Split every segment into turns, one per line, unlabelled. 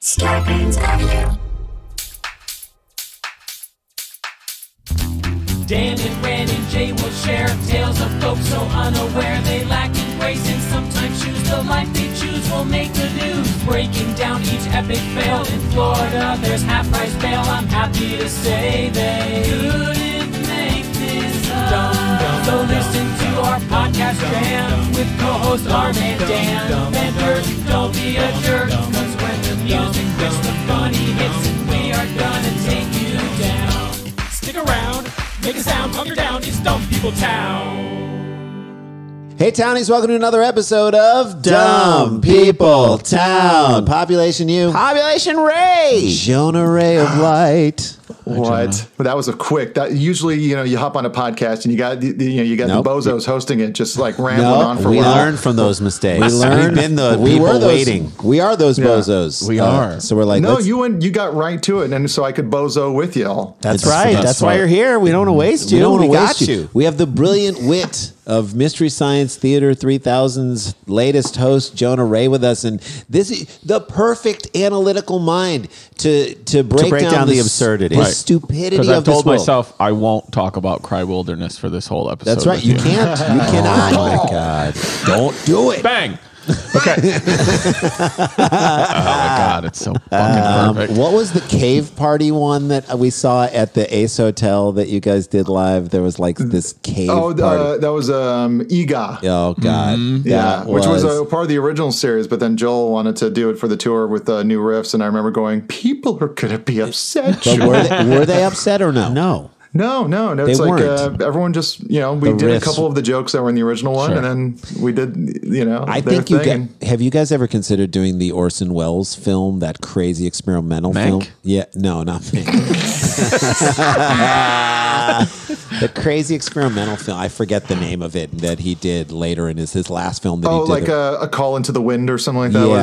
Scorpions Avenue.
Dan and Ren and Jay will share tales of folks so unaware they lack in grace and sometimes choose the life they choose will make the news. Breaking down each epic fail in Florida, there's half-price bail. I'm happy to say they couldn't make this up. So listen to our podcast jam with co-host Arm and Dan. Benders, don't be a jerk, cause when the music hits, the funny hits, and we are gonna take you down. Stick around. Make a sound, hunker down, it's Dumb People Town.
Hey, Townies, welcome to another episode of Dumb People Town. Population U.
Population Ray.
Jonah Ray of Light.
What? But that was a quick. That usually, you hop on a podcast and you got the bozos hosting it, just like rambling on for a while.
We learned from those mistakes.
We learned.
We've been the people waiting. We are those bozos.
We are.
So we're like,
no, you got right to it, and so I could bozo with y'all.
That's right. That's why you're here. We don't want to waste you.
We got you. We have the brilliant wit of Mystery Science Theater 3000's latest host, Jonah Ray, with us. And this is the perfect analytical mind to break down the absurdity, the stupidity of this world.
Because I've told myself I won't talk about Cry Wilderness for this whole episode.
That's right. You can't. You cannot. Oh, my God. Don't do it.
Bang. Okay. Oh, my God. It's so fucking perfect.
What was the cave party one that we saw at the Ace Hotel that you guys did live? There was like this cave party.
That was EGA.
Oh, God.
Mm-hmm. Which was a part of the original series, but then Joel wanted to do it for the tour with new riffs, and I remember going, people are going to be upset.
But were they upset or no?
No. It's like everyone just, we did a couple of the jokes that were in the original one, and then we did,
I think have you guys ever considered doing the Orson Welles film, that crazy experimental film? Yeah, no, not Mank. The crazy experimental film. I forget the name of it that he did later in his last film. That he did
like a Call into the Wind or something like that.
Yeah,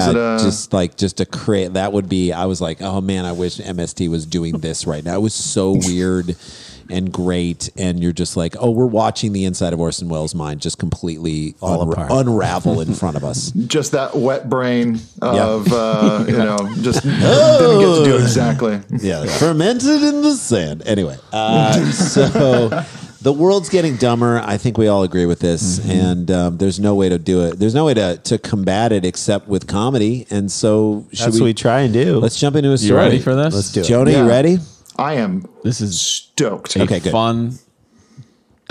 that would be. I was like, oh man, I wish MST was doing this right now. It was so weird and great, and you're just like, oh, we're watching the inside of Orson Welles' mind just completely unravel in front of us.
Just that wet brain of, just didn't get to do exactly.
Yeah, fermented in the sand. Anyway, so the world's getting dumber. I think we all agree with this, and there's no way to do it. There's no way to combat it except with comedy, and so
that's what we try and do.
Let's jump into a story.
You ready for this?
Let's do it. Jonah, you ready?
I am.
This is
stoked.
A fun,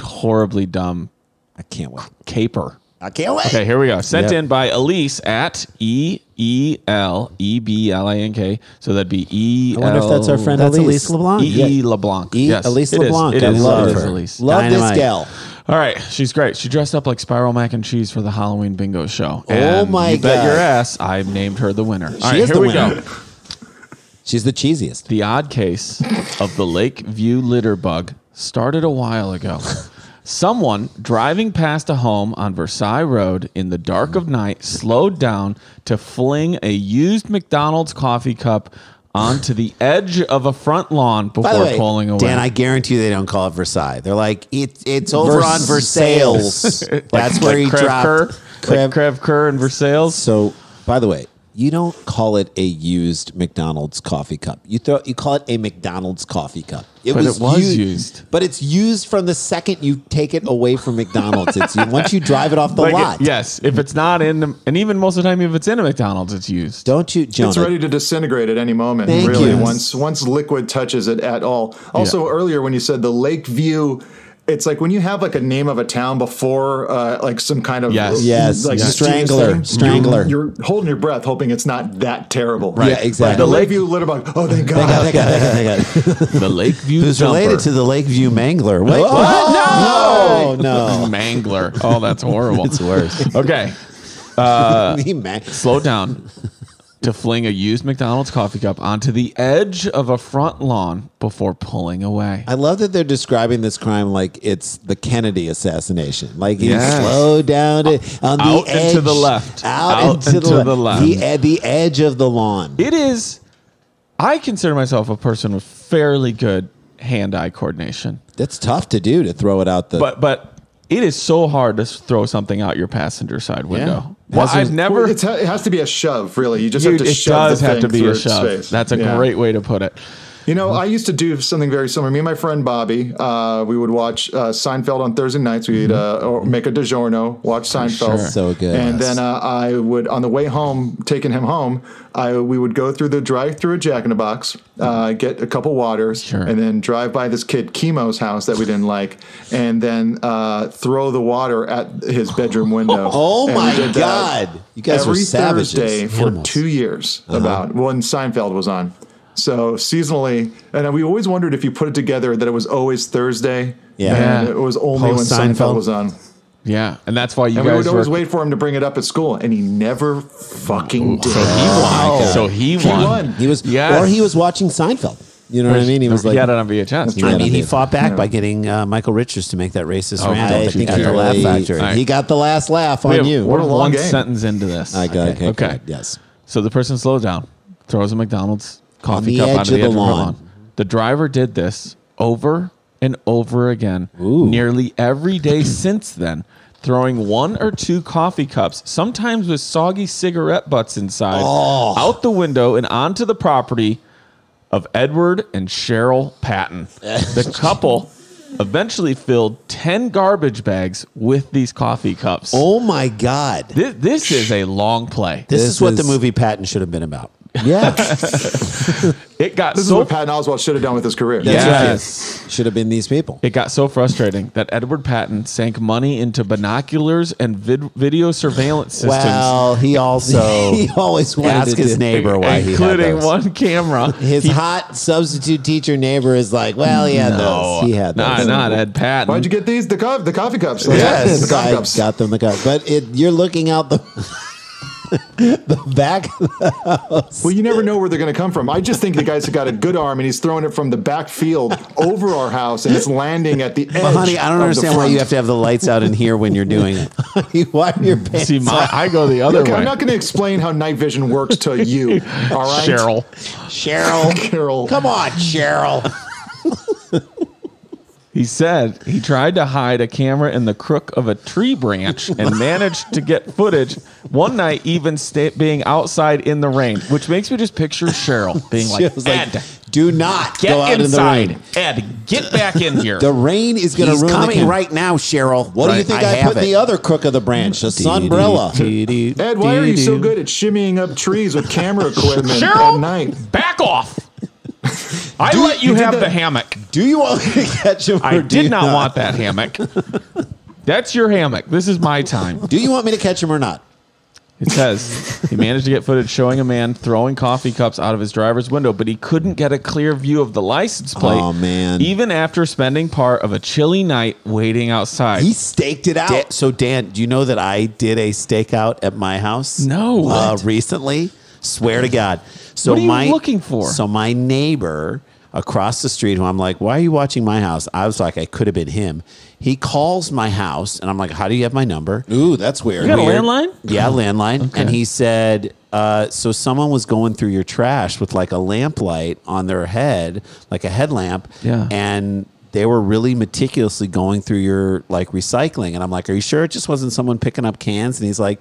horribly dumb.
I can't wait.
Caper.
I can't wait.
Okay, here we go. Sent in by Elise at EELEBLANK. So that'd be E.
I wonder if that's our friend Elise
LeBlanc. E. LeBlanc.
Yes, Elise LeBlanc.
It is.
I love her.
Elise.
Love this gal.
All right, she's great. She dressed up like Spiral Mac and Cheese for the Halloween bingo show.
Oh my God!
Bet your ass, I named her the winner.
She is the winner. Go. She's the cheesiest.
The odd case of the Lakeview litter bug started a while ago. Someone driving past a home on Versailles Road in the dark of night slowed down to fling a used McDonald's coffee cup onto the edge of a front lawn before pulling away.
Dan, I guarantee you they don't call it Versailles. They're like, it's over on Versailles. That's where he dropped.
Creve Coeur and Versailles.
So, by the way, you don't call it a used McDonald's coffee cup. You call it a McDonald's coffee cup.
It was used.
But it's used from the second you take it away from McDonald's. It's once you drive it off the lot.
Yes, if it's not in the, and even most of the time if it's in a McDonald's, it's used.
Don't you, Jonah?
It's ready to disintegrate at any moment.
Thank
really,
you.
once liquid touches it at all. Also, earlier when you said the Lakeview. It's like when you have like a name of a town before like some kind of
strangler.
You're holding your breath, hoping it's not that terrible.
Right. Yeah, exactly.
The Lakeview litter bug. Oh, thank God.
Thank God.
The Lakeview
Who's
jumper.
related to the Lakeview Mangler? Wait,
what?
No.
Mangler. Oh, that's horrible.
It's worse.
Okay. Slow down. To fling a used McDonald's coffee cup onto the edge of a front lawn before pulling away.
I love that they're describing this crime like it's the Kennedy assassination. Like he slowed down on the edge.
Into the left.
Out into the left. The edge of the lawn.
It is. I consider myself a person with fairly good hand-eye coordination.
That's tough to do, to throw it out the...
But It is so hard to throw something out your passenger side window.
Yeah.
Well, I've never.
It has to be a shove, really. You just have to
It
shove
does
the
have
thing
to be
through
a
its
shove.
space.
That's a great way to put it.
You know, I used to do something very similar. Me and my friend Bobby, we would watch Seinfeld on Thursday nights. We'd or make a DiGiorno, watch Seinfeld.
Sure.
So good.
And then I would, on the way home, taking him home, we would go through the drive-through at Jack in the Box, get a couple waters, and then drive by this kid Chemo's house that we didn't like, and then throw the water at his bedroom window.
Oh
And we
my
did that
God! You guys were
every
savages.
Thursday for
Animals.
2 years. About when Seinfeld was on. So seasonally, and we always wondered if you put it together that it was always Thursday.
Yeah.
And it was only when
Post-Seinfeld.
Seinfeld was on.
Yeah, and that's why you
And we
guys
would always
were.
wait for him to bring it up at school, and he never fucking did.
So he won. So he won.
He was,
Yes.
or he was watching Seinfeld. You know what I mean? He was like,
he had it on VHS.
Yeah,
I mean, he
dude.
fought back by getting Michael Richards to make that racist rant
I
at
think
the
he
Laugh
really-
Factory.
He got the last laugh
We
on
have-
you.
We're
a long
one
game.
sentence into this.
Okay. Yes.
So the person slows down, throws a McDonald's coffee
the
cup
edge
onto the
of
edge
the
of her
lawn.
lawn. The driver did this over and over again,
Ooh.
nearly every day since then, throwing 1 or 2 coffee cups, sometimes with soggy cigarette butts inside, out the window and onto the property of Edward and Cheryl Patton. The couple eventually filled 10 garbage bags with these coffee cups.
Oh my God.
This is a long play.
This
This
is what the
is-
movie Patton should have been about.
Yeah.
It got
This is
so
what Patton Oswalt should have done with his career.
That's
Yes.
right. Should have been these people.
It got so frustrating that Edward Patton sank money into binoculars and video surveillance systems,
Well, he also
He always wanted
asked
to
his
do-
neighbor why he had
including
those.
one camera.
His hot substitute teacher neighbor is like, well, he had those. He had those.
Not Ed Patton.
Why'd you get these? The coffee cups.
Yes,
the coffee
I
cups.
got them the cup. But you're looking out the the back of the house.
Well, you never know where they're going to come from. I just think the guy's got a good arm, and he's throwing it from the back field over our house, and it's landing at the edge.
Well, honey, I don't
of the
understand why
front.
you have to have the lights out in here when you're doing it.
Why are your pants
See, I go the other
Look,
way.
I'm not going to explain how night vision works to you. All right,
Cheryl.
Cheryl?
Carol.
Come on, Cheryl.
He said he tried to hide a camera in the crook of a tree branch and managed to get footage one night, even being outside in the rain, which makes me just picture Cheryl being
She
like,
was like,
Ed,
do not
get
go out
inside.
in the rain.
Ed, get back in here.
The rain is going to
He's
ruin the
coming
camera.
right now, Cheryl.
What do you
Right,
think I,
have
put in the other crook of the branch? A sunbrella.
Ed, why are you so good at shimmying up trees with camera equipment
Cheryl,
at night?
back off. I let you
you did
have the
that-
hammock.
Do you want me to catch him?
I
or do you
did not want that hammock. That's your hammock. This is my time.
Do you want me to catch him or not?
It says he managed to get footage showing a man throwing coffee cups out of his driver's window, but he couldn't get a clear view of the license plate.
Oh, man.
Even after spending part of a chilly night waiting outside.
He staked it out.
So, Dan, do you know that I did a stakeout at my house?
No. What?
Recently. Swear to God. So
What are you looking for?
So my neighbor across the street, who I'm like, why are you watching my house? I was like, I could have been him. He calls my house, and I'm like, how do you have my number?
Ooh, that's weird.
You got a
Weird.
landline?
Yeah, landline. And he said, so someone was going through your trash with like a lamplight on their head, like a headlamp.
Yeah.
And they were really meticulously going through your like recycling. And I'm like, are you sure it just wasn't someone picking up cans? And he's like,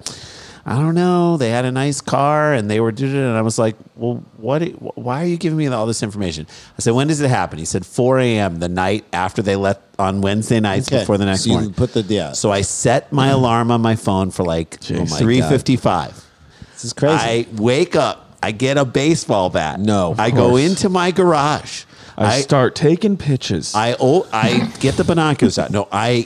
I don't know. They had a nice car and they were doing it. And I was like, well, why are you giving me all this information? I said, when does it happen? He said 4 a.m. the night after they left on Wednesday nights
Okay.
before the next
So you
morning.
put the- yeah.
So I set my alarm on my phone for like
Oh my
3:55.
This is crazy.
I wake up. I get a baseball bat.
No, of
I go
course.
into my garage.
I start taking pitches.
I get the binoculars out. No, I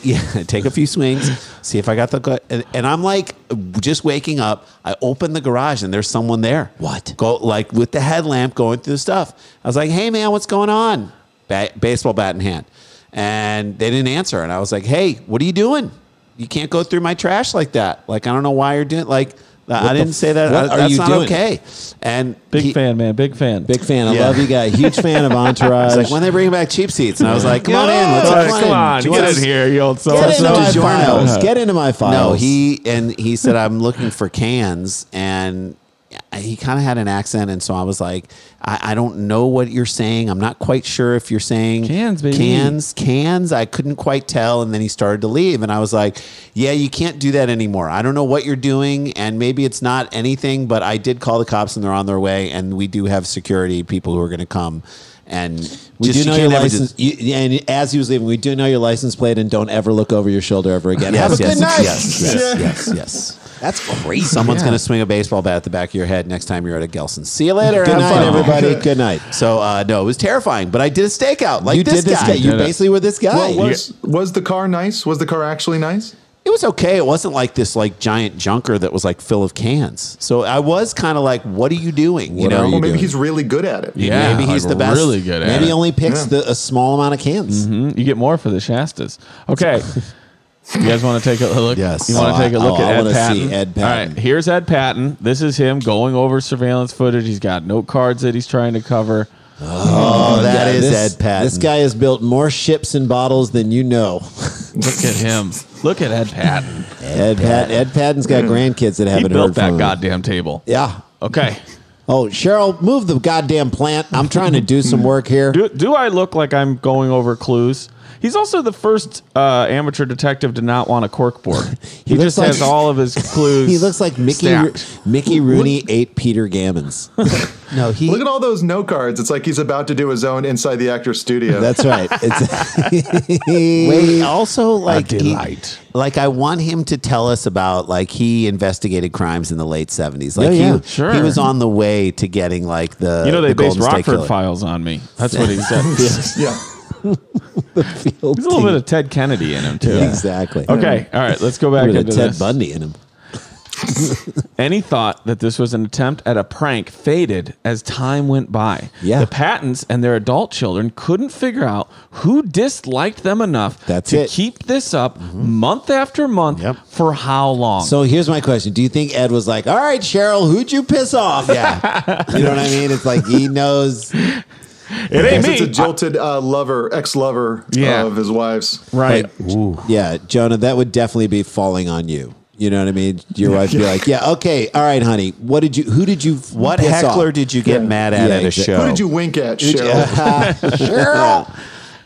take a few swings, see if I got and I'm like just waking up. I open the garage and there's someone there.
What?
Go like with the headlamp going through the stuff. I was like, hey man, what's going on? Baseball bat in hand, and they didn't answer. And I was like, hey, what are you doing? You can't go through my trash like that. Like I don't know why you're doing like. I didn't say that.
what are
That's
you
not
doing?
okay. And
Big fan, man. Big fan.
Big fan. I
Yeah.
love you guys. Huge fan of Entourage.
It's like when they bring back cheap seats, and I was like, "Come on in, let's
All
have
right,
fun."
come on,
Do you
get
want
in
to-
here, you old so.
Get into my
DiGiorno.
files. Get into my files.
No, he said I'm looking for cans, and he kind of had an accent, and so I was like, I don't know what you're saying. I'm not quite sure if you're saying
Cans, baby.
Cans. I couldn't quite tell, and then he started to leave, and I was like, yeah, you can't do that anymore. I don't know what you're doing, and maybe it's not anything, but I did call the cops, and they're on their way, and we do have security people who are going to come. And
We
just,
do know
you
your
can't ever
license. And as he was leaving, we do know your license plate, and don't ever look over your shoulder ever again. Have a good night.
Yes.
That's crazy.
Someone's going to swing a baseball bat at the back of your head next time you're at a Gelson's. See you later.
Good
Have
night,
fun.
everybody. Good night.
So, no, it was terrifying, but I did a stakeout like
You
this
did this
guy.
guy. You basically were this guy.
Well, was the car nice? Was the car actually nice?
It was okay. It wasn't like this like giant junker that was like full of cans. So I was kind of like, what are you doing?
What are you
Well, maybe
doing?
he's really good at it.
Yeah,
Maybe he's the best.
Really good at
Maybe
it.
he only picks a small amount of cans.
You get more for the Shastas. Okay. You guys want to take a look?
Yes.
You want to take a look
I
at Ed
wanna
Patton?
see Ed
All
Patton.
right. Here's Ed Patton. This is him going over surveillance footage. He's got note cards that he's trying to cover.
Oh, that is Ed Patton.
This guy has built more ships and bottles than you know.
Look at him. Look at Ed Patton.
Ed Patton's got grandkids that
He
haven't
built
heard from
that
him.
goddamn table.
Yeah.
Okay.
Oh, Cheryl, move the goddamn plant. I'm trying to do some work here.
Do I look like I'm going over clues? He's also the first amateur detective to not want a corkboard. He
looks
just
like-
has all of his clues.
He looks like Mickey Rooney ate Peter Gammons.
No, he.
Look at all those note cards. It's like he's about to do his own inside the actor's studio.
That's right.
Wait, also like
delight.
like I want him to tell us about like he investigated crimes in the late 70s. Like
Yeah,
he,
sure.
he was on the way to getting like the
You know, they
the
based
Golden State
Rockford
Killer.
Files on me. That's what he said.
yeah.
There's a little bit of Ted Kennedy in him, too.
Exactly.
Okay, all right, let's go back
With
into
a Ted
this.
Bundy in him.
Any thought that this was an attempt at a prank faded as time went by.
Yeah.
The Pattons and their adult children couldn't figure out who disliked them enough
That's
to
it.
keep this up month after month for how long?
So here's my question. Do you think Ed was like, all right, Cheryl, who'd you piss off?
Yeah.
You know what I mean? It's like he knows.
it ain't
Because
me.
it's a jilted ex-lover
Yeah.
of his wife's.
Right.
Yeah, Jonah, that would definitely be falling on you. You know what I mean? Your wife would be like, yeah, okay, all right, honey. Who did you
What
piss
heckler
off?
did you get mad at
Yeah,
a
exactly.
show?
Who did you wink at, Cheryl?
Cheryl.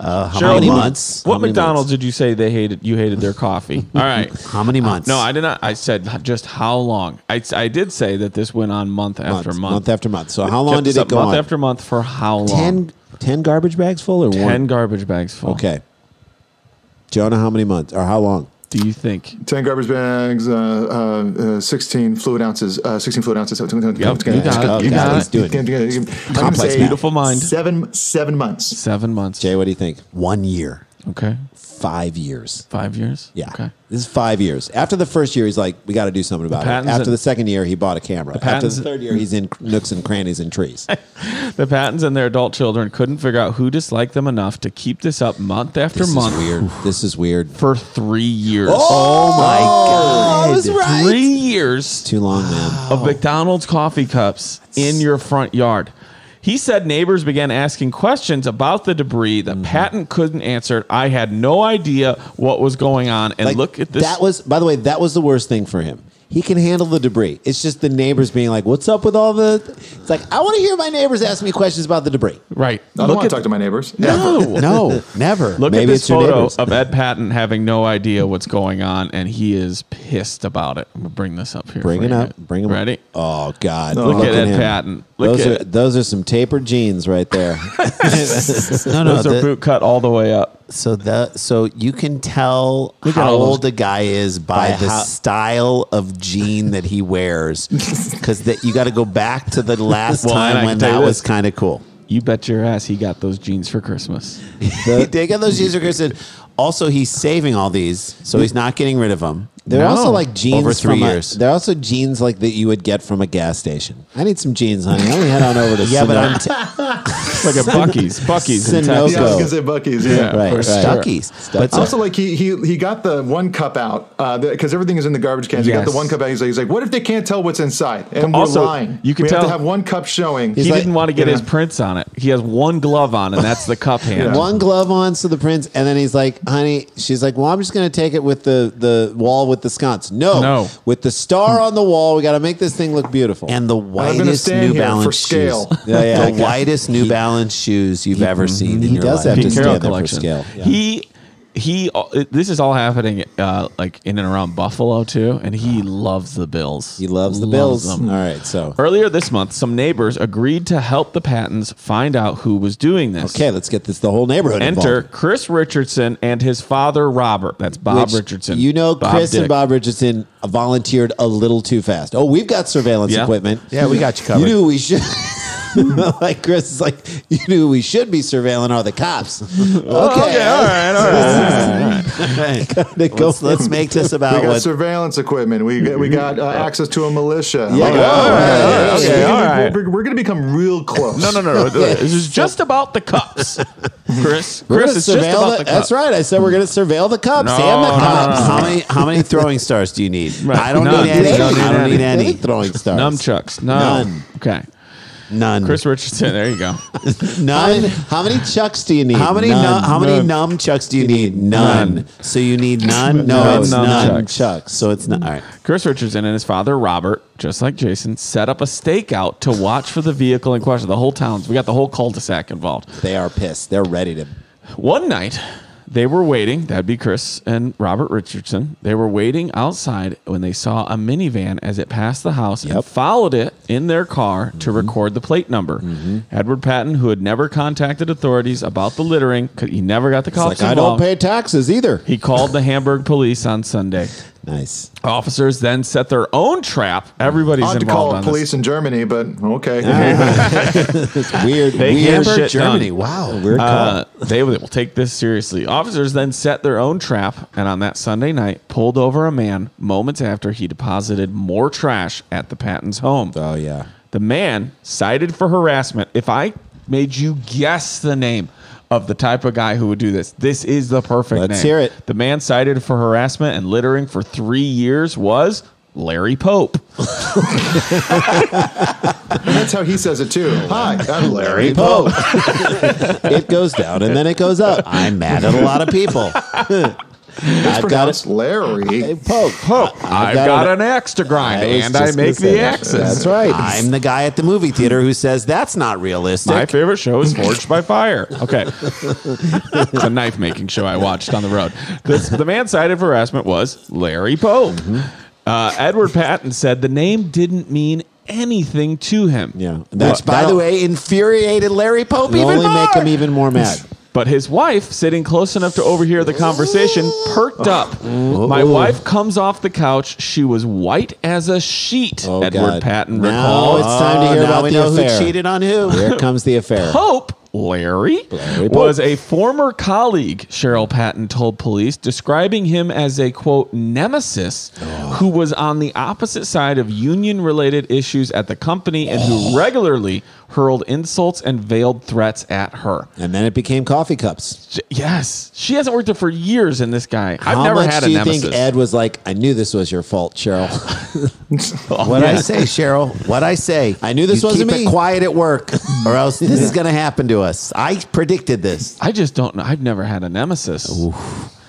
How many months?
What
How many
McDonald's
months?
did you say they hated? You hated their coffee. All right.
How many months?
No, I did not. I said just how long. I did say that this went on month after month.
Month after month. So how long
Kept
did
us
it
up
go
month
on?
after month for how long?
10 garbage bags full or
10
one?
garbage bags full.
Okay. Jonah, how many months or how long?
Do you think?
10 garbage bags, 16 fluid ounces. 16 fluid ounces.
Yep, you got it. You got
He's
it.
doing it.
Complex, beautiful mind.
7 months.
7 months.
Jay, what do you think?
1 year.
Okay.
5 years.
5 years.
Yeah.
Okay.
This is 5 years. After the first year, he's like, we got to do something about it.
Pattons
After
and-
the second year, he bought a camera. After
Pattons-
the third year, he's in nooks and crannies and trees.
The Pattons and their adult children couldn't figure out who disliked them enough to keep this up month after
This
month
is weird. This is weird.
for 3 years.
Oh my God.
I was right.
3 years
Too long, man.
of McDonald's coffee cups in your front yard. He said neighbors began asking questions about the debris that Patton couldn't answer. I had no idea what was going on. And
Like,
look at this.
That was, by the way, that was the worst thing for him. He can handle the debris. It's just the neighbors being like, what's up with all the... It's like, I want to hear my neighbors ask me questions about the debris.
right.
I don't want to talk to my neighbors.
No.
No, never.
Look
Maybe
at this
it's your
photo
neighbors.
of Ed Patton having no idea what's going on, and he is pissed about it. I'm going to bring this up here.
Bring
for
it
you.
up. Bring him
Ready?
up. Oh, God.
Look at Ed
him.
Patton. Look at it.
Those are some tapered jeans right there.
No,
Those are boot cut all the way up.
So you can tell
Look at
how
all those-
old a guy is by the
how-
style of jean that he wears, because that you got to go back to the last
Well, and I
time
can
when
tell you
that was
this.
kind of cool.
You bet your ass he got those jeans for Christmas.
He did get those jeans for Christmas. Also, he's saving all these, so he's not getting rid of them.
They're
No.
also like jeans
Over 3
from
years.
they're also jeans like that you would get from a gas station. I need some jeans, honey. I only head on over to
Yeah, but
Sonoma.
Like a Bucky's in
Sunoco.
Texas.
Yeah, I was gonna say Bucky's. Yeah,
Right,
Or
right.
Stuckies. But
Also, like he got the one cup out because everything is in the garbage cans. He got the
Yes.
one cup out. He's like, what if they can't tell what's inside? And we're
Also,
lying.
you can
we
tell-
have to have one cup showing.
He didn't want to get
Yeah.
his prints on it. He has one glove on, and that's the cup hand.
One glove on, so the prince, and then he's like, honey, she's like, well, I'm just going to take it with the wall with the sconce. No. With the star on the wall, we got to make this thing look beautiful.
And the
gonna
whitest
stand
New
here
Balance
for scale.
shoes.
Yeah,
The whitest New Balance shoes you've ever seen in
he
your
does
life.
have to
Pete Carroll
stand there for
collection.
scale. Yeah.
He this is all happening like in and around Buffalo too, and he loves the Bills.
He loves the Bills.
them.
All right, so.
Earlier this month, some neighbors agreed to help the Pattons find out who was doing this.
Okay, let's get the whole neighborhood
Enter
involved.
Chris Richardson and his father, Robert. That's Bob
Which,
Richardson.
You know,
Bob
Chris
Dick.
and Bob Richardson volunteered a little too fast. Oh, we've got surveillance
Yeah.
equipment.
Yeah, we got you covered.
You knew we should. Like Chris is like, you knew we should be surveilling are the cops. Okay,
all right.
Let's make this
We
about
got
what
surveillance equipment. We got access to a militia.
Yeah,
Like,
all right.
Okay, all right.
We're going to become real close.
No. This is just about the cups, Chris.
We're
Chris,
gonna
it's just
surveil
about
the,
the
That's
cups.
right. I said we're going to surveil the cops
No,
and the
no,
cops.
how many throwing stars do you need?
Right.
I don't
None.
need any.
You don't need
I don't need any.
throwing stars.
Nunchucks. No.
None.
Okay.
None.
Chris Richardson. There you go.
None.
How many chucks do you need?
How many
None.
how many numb chucks do you need? None. So you need none? No, it's
numb
none.
chucks.
So it's not. All right.
Chris Richardson and his father, Robert, just like Jason, set up a stakeout to watch for the vehicle in question. The whole town. We got the whole cul-de-sac involved.
They are pissed. They're ready to.
One night, they were waiting. That'd be Chris and Robert Richardson. They were waiting outside when they saw a minivan as it passed the house and followed it in their car to record the plate number. Edward Patton, who had never contacted authorities about the littering, he never got the cops
Like, I don't
involved.
pay taxes either.
He called the Hamburg police on Sunday.
Nice.
Officers then set their own trap. Everybody's
Odd to
involved
call
on
police
this.
in Germany, but okay.
It's weird.
They
weird
get shit
Germany.
done.
Wow.
Weird call.
They will take this seriously. Officers then set their own trap, and on that Sunday night, pulled over a man moments after he deposited more trash at the Pattons' home.
Oh yeah.
The man cited for harassment. If I made you guess the name of the type of guy who would do this, this is the perfect name.
Let's hear it.
The man cited for harassment and littering for 3 years was Larry Pope.
And that's how he says it too. Hi, I'm Larry
Pope. It goes down and then it goes up.
I'm mad at a lot of people.
I've got
Pronounced
it.
Larry.
Hey, Pope.
I've got an axe to grind,
I was
and
just
I
gonna
make
say
the
that.
axes.
That's right.
I'm the guy at the movie theater who says that's not realistic.
My favorite show is Forged by Fire. Okay. It's a knife making show I watched on the road. The man cited for harassment was Larry Pope. Edward Patton said the name didn't mean anything to him.
Yeah.
Which, by the way, infuriated Larry Pope
It'll
even
only
more.
make him even more mad.
But his wife, sitting close enough to overhear the conversation, perked up. My wife comes off the couch. She was white as a sheet,
Oh,
Edward
God.
Patton
Now
recalled.
it's time to hear
now
about
we
the
know
affair.
who cheated on who.
Here comes the affair.
Pope, Larry
Pope.
was a former colleague, Cheryl Patton told police, describing him as a, quote, nemesis who was on the opposite side of union-related issues at the company and who regularly hurled insults and veiled threats at her.
And then it became coffee cups.
Yes. She hasn't worked there for years, and this guy, I've
How
never
much
had a
do you
nemesis.
think Ed was like, I knew this was your fault, Cheryl?
What I say, Cheryl? What I say?
I knew this
You
wasn't
keep
me.
it quiet at work, or else this is going to happen to us. I predicted this.
I just don't know. I've never had a nemesis.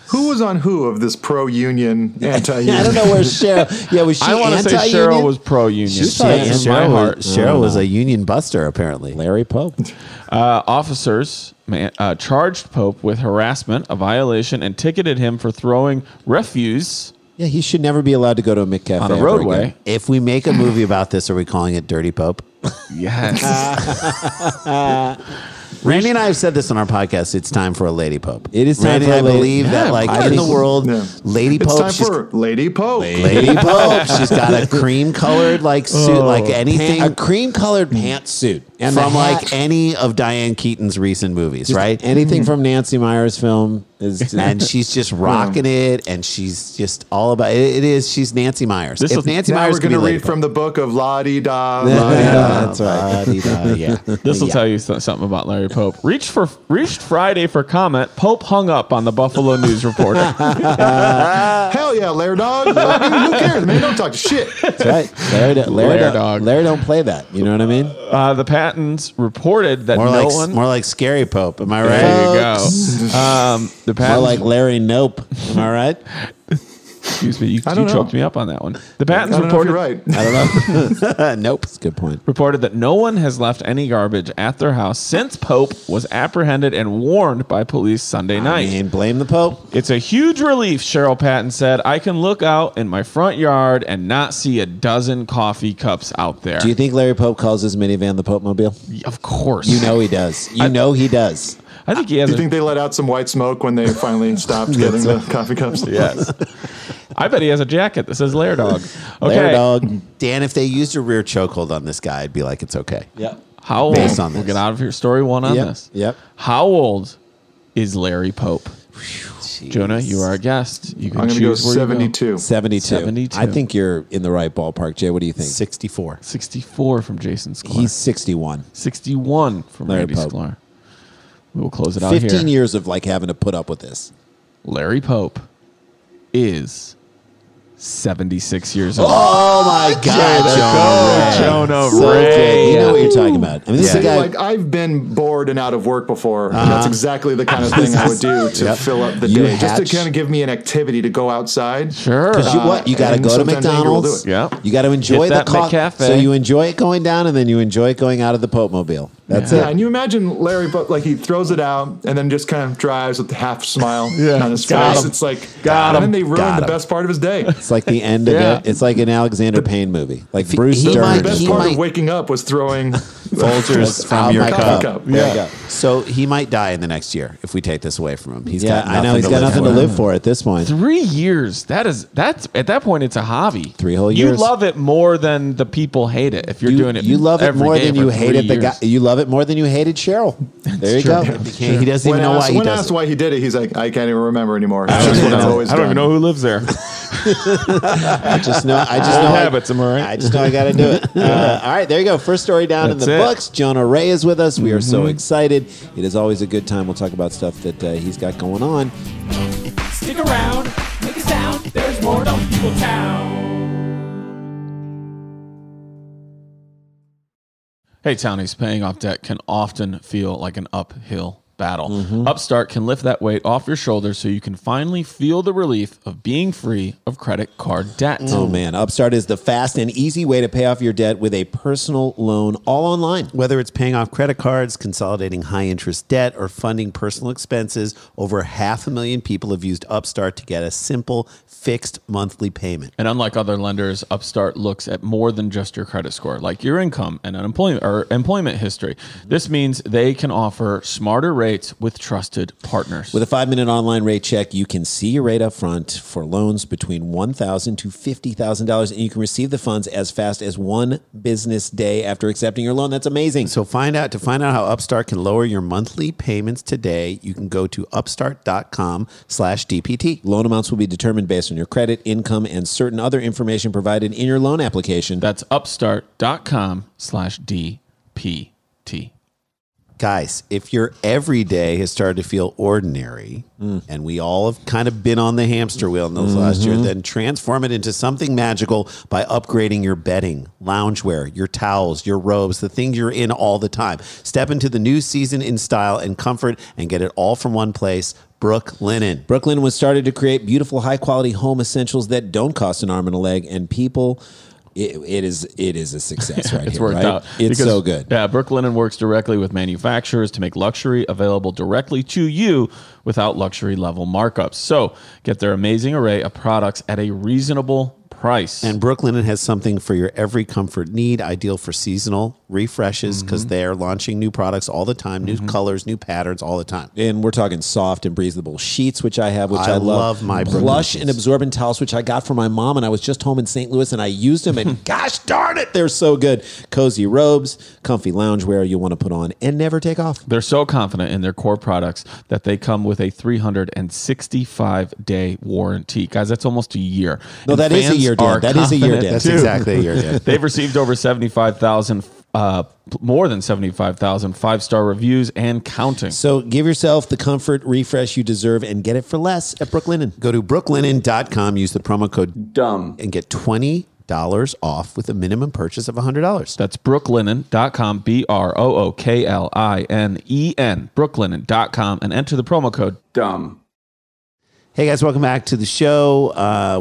Who was on who of this pro-union, anti-union?
I don't know where Cheryl. Yeah, was she
I want to
anti-union?
say Cheryl was pro-union.
She's
She
probably
is in my heart.
Cheryl was a union buster, apparently.
Larry Pope.
Officers charged Pope with harassment, a violation, and ticketed him for throwing refuse
Yeah, he should never be allowed to go to a McCafe
on a
ever
roadway.
again.
If we make a movie about this, are we calling it Dirty Pope?
Yes.
Randy and I have said this on our podcast. It's time for a Lady Pope.
It is time
Randy
for
and
a
I
lady-
believe that,
Yeah,
like
I
in the
think-
world,
Yeah.
Lady
It's
Pope.
time
she's-
for Lady Pope.
Lady Pope. She's got a cream colored like suit, like anything
A cream-colored pantsuit. And
from
the hat.
like any of Diane Keaton's recent movies,
Just
right?
Anything from Nancy Meyer's film.
and she's just rocking it, and she's just all about it. She's Nancy Myers. If Nancy
now
Myers
we're going to
could be
read from the book of La-di-da,
That's right. Yeah.
This will tell you something about Larry Pope. Reached Friday for comment. Pope hung up on the Buffalo News reporter.
Hell yeah, Lair Dog. I mean, who cares, man? Don't talk shit.
That's right. Larry don't play that. You know what I mean?
The Pattons reported that
More like Scary Pope. Am I right?
There you go. The
More
Pattons,
like Larry Nope. Am I right?
excuse me, you
don't know.
choked me up on that one. The Pattons
I don't know if
reported.
you're right.
I don't know. Nope. That's a good point.
Reported that no one has left any garbage at their house since Pope was apprehended and warned by police Sunday night.
I mean, blame the Pope.
It's a huge relief, Cheryl Patton said. I can look out in my front yard and not see a dozen coffee cups out there.
Do you think Larry Pope calls his minivan the Pope Mobile?
Of course.
You know he does. He does.
I think he has.
Do you think they let out some white smoke when they finally stopped getting the coffee cups?
Yes. I bet he has a jacket that says Lair Dog. Okay.
Larry Dog.
Dan, if they used a rear chokehold on this guy, I'd be like, it's okay.
Yeah.
How old?
Based on
We'll
this.
get out of here. Story one on this.
Yep.
How old is Larry Pope? Jonah, you are a guest. You can
I'm going to go
choose where you
72.
72.
72.
I think you're in the right ballpark. Jay, what do you think?
64.
64 from Jason Sklar.
He's 61.
61 from
Larry
Randy
Pope.
Sklar. We will close it out
15
here.
years of like having to put up with this.
Larry Pope is 76 years old.
Oh my God,
Jonah
So
Ray.
good. You know what you're talking about. I mean, this is a guy.
Like, I've been bored and out of work before. And that's exactly the kind of thing I would do to
Yep.
fill up the
You
day. Just
hatch-
to kind of give me an activity to go outside.
Sure.
Because you got to
and
go to
sometimes Andrew will do
McDonald's.
it.
Yeah.
You got to enjoy
Hit
the
that
coffee.
McCafe.
So you enjoy it going down, and then you enjoy it going out of the Pope Mobile. That's
Yeah,
it.
and you imagine Larry, but like he throws it out and then just kind of drives with a half smile on his
Got
face.
him.
It's like,
Got
and
him.
then they ruin
Got
the
him.
best part of his day.
It's like the end of
Yeah.
it. It's like an Alexander Payne movie. Like Bruce
he
Dern.
might-
The best
he
part
might-
of waking up was throwing
Folgers from
Out
your
my
cup.
cup.
There you go.
So he might die in the next year if we take this away from him. He's
Yeah,
got
I know. He's got nothing to live for at this point.
3 years. That's at that point it's a hobby.
3 whole
You
years.
love it more than the people hate it. If you're doing it,
You love it
every
more
day
than
for
you
3
hated the guy.
years.
You love it more than you hated Cheryl. There you go.
He doesn't even know why he
when
does
asked
it.
why he did it, he's like, I can't even remember anymore. It's just what I've always
I don't
done.
even know who lives there.
I just know.
Habits, am I right?
I just know I got to do it. All right, there you go. First story down in
That's
the
it.
books. Jonah Ray is with us. We are so excited. It is always a good time. We'll talk about stuff that he's got going on.
Stick around, make a sound. There's more to People Town.
Hey, townies, paying off debt can often feel like an uphill battle. Upstart can lift that weight off your shoulders so you can finally feel the relief of being free of credit card debt.
Oh man, Upstart is the fast and easy way to pay off your debt with a personal loan all online.
Whether it's paying off credit cards, consolidating high interest debt, or funding personal expenses, over 500,000 people have used Upstart to get a simple, fixed monthly payment.
And unlike other lenders, Upstart looks at more than just your credit score, like your income and unemployment or employment history. This means they can offer smarter rates with trusted partners.
With a 5-minute online rate check, you can see your rate up front for loans between $1,000 to $50,000, and you can receive the funds as fast as 1 business day after accepting your loan. That's amazing.
So to find out how Upstart can lower your monthly payments today, you can go to upstart.com/DPT.
Loan amounts will be determined based on your credit, income, and certain other information provided in your loan application.
That's upstart.com/DPT.
Guys, if your everyday has started to feel ordinary, and we all have kind of been on the hamster wheel in those last year, then transform it into something magical by upgrading your bedding, loungewear, your towels, your robes, the things you're in all the time. Step into the new season in style and comfort and get it all from one place. Brooklinen.
Brooklinen was started to create beautiful, high-quality home essentials that don't cost an arm and a leg, and people... It is a success right
It's
here,
worked
right?
out.
It's
Because,
so good.
Yeah, Brooklinen works directly with manufacturers to make luxury available directly to you without luxury level markups. So get their amazing array of products at a reasonable price.
And Brooklinen has something for your every comfort need, ideal for seasonal refreshes because they're launching new products all the time, new colors, new patterns all the time.
And we're talking soft and breathable sheets, which I have, which I
love my
plush
Brooklyn
and absorbent towels, which I got from my mom, and I was just home in St. Louis, and I used them, and gosh darn it, they're so good. Cozy robes, comfy loungewear you'll want to put on and never take off.
They're so confident in their core products that they come with a 365-day warranty. Guys, that's almost a year.
No, that is a year, Dan. That is a year, Dan.
That's exactly a year, Dan.
They've received over 75,000, more than 75,000 5-star reviews and counting.
So give yourself the comfort refresh you deserve and get it for less at Brooklinen.
Go to brooklinen.com, use the promo code
Dumb.
and get $20 off with a minimum purchase of $100.
That's brooklinen.com, BROOKLINEN, brooklinen.com, and enter the promo code
Dumb.
Hey guys, welcome back to the show.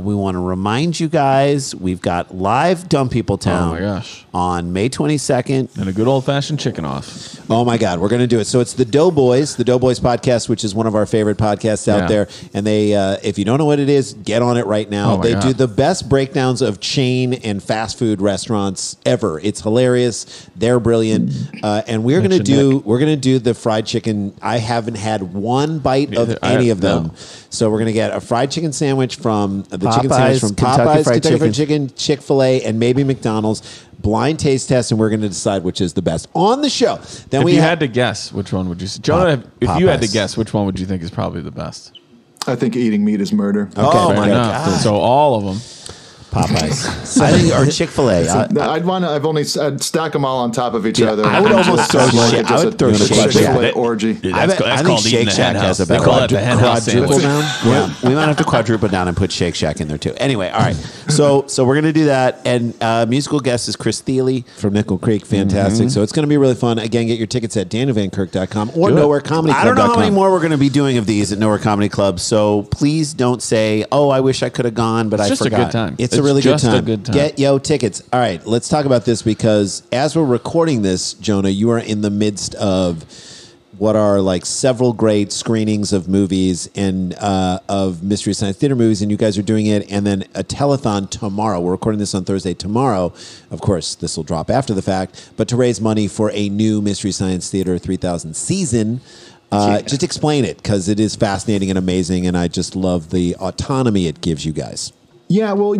We want to remind you guys we've got live Dumb People Town
Oh my gosh.
on May 22nd.
And a good old-fashioned chicken off.
Oh my God, we're going to do it. So it's the Doughboys podcast, which is one of our favorite podcasts out there. And they, if you don't know what it is, get on it right now.
Oh my
They
God.
do the best breakdowns of chain and fast food restaurants ever. It's hilarious. They're brilliant. And we're going to do the fried chicken. I haven't had one bite of any of them.
No.
So we're going to get a fried chicken sandwich from the chicken
Popeyes,
sandwich from
Kentucky
Popeyes,
Fried
Kentucky Fried
Chicken.
Chicken, Chick-fil-A, and maybe McDonald's. Blind taste test, and we're going to decide which is the best on the show. Then
If you had to guess, which one would you say? Jonah, if you had to
Popeyes.
guess, which one would you think is probably the best?
I think eating meat is murder.
Oh,
Fair
my
enough.
God.
So all of them.
Popeyes. I think, or Chick-fil-A.
I'd stack them all on top of each other.
I would almost throw Shake- I would throw Shake
Chick-fil-A
Shack.
orgy.
I think Shake Shack has a better
quadruple down.
Yeah, we might have to quadruple down and put Shake Shack in there too. Anyway, all right. So we're gonna do that. And musical guest is Chris Thiele.
From Nickel Creek, fantastic. So it's going to be really fun. Again, get your tickets at danielvankirk.com or
I
nowherecomedyclub.com.
don't know how many more we're going to be doing of these at Nowhere Comedy Club. So please don't say, "Oh, I wish I could have gone, but I
just
forgot."
a good time.
It's a really good
just
time.
a good time.
Get tickets. All right, let's talk about this because as we're recording this, Jonah, you are in the midst of what are like several great screenings of movies and of Mystery Science Theater movies, and you guys are doing it, and then a telethon tomorrow. We're recording this on Thursday. Tomorrow, of course, this will drop after the fact, but to raise money for a new Mystery Science Theater 3000 season. Just explain it, because it is fascinating and amazing, and I just love the autonomy it gives you guys.
Yeah, well,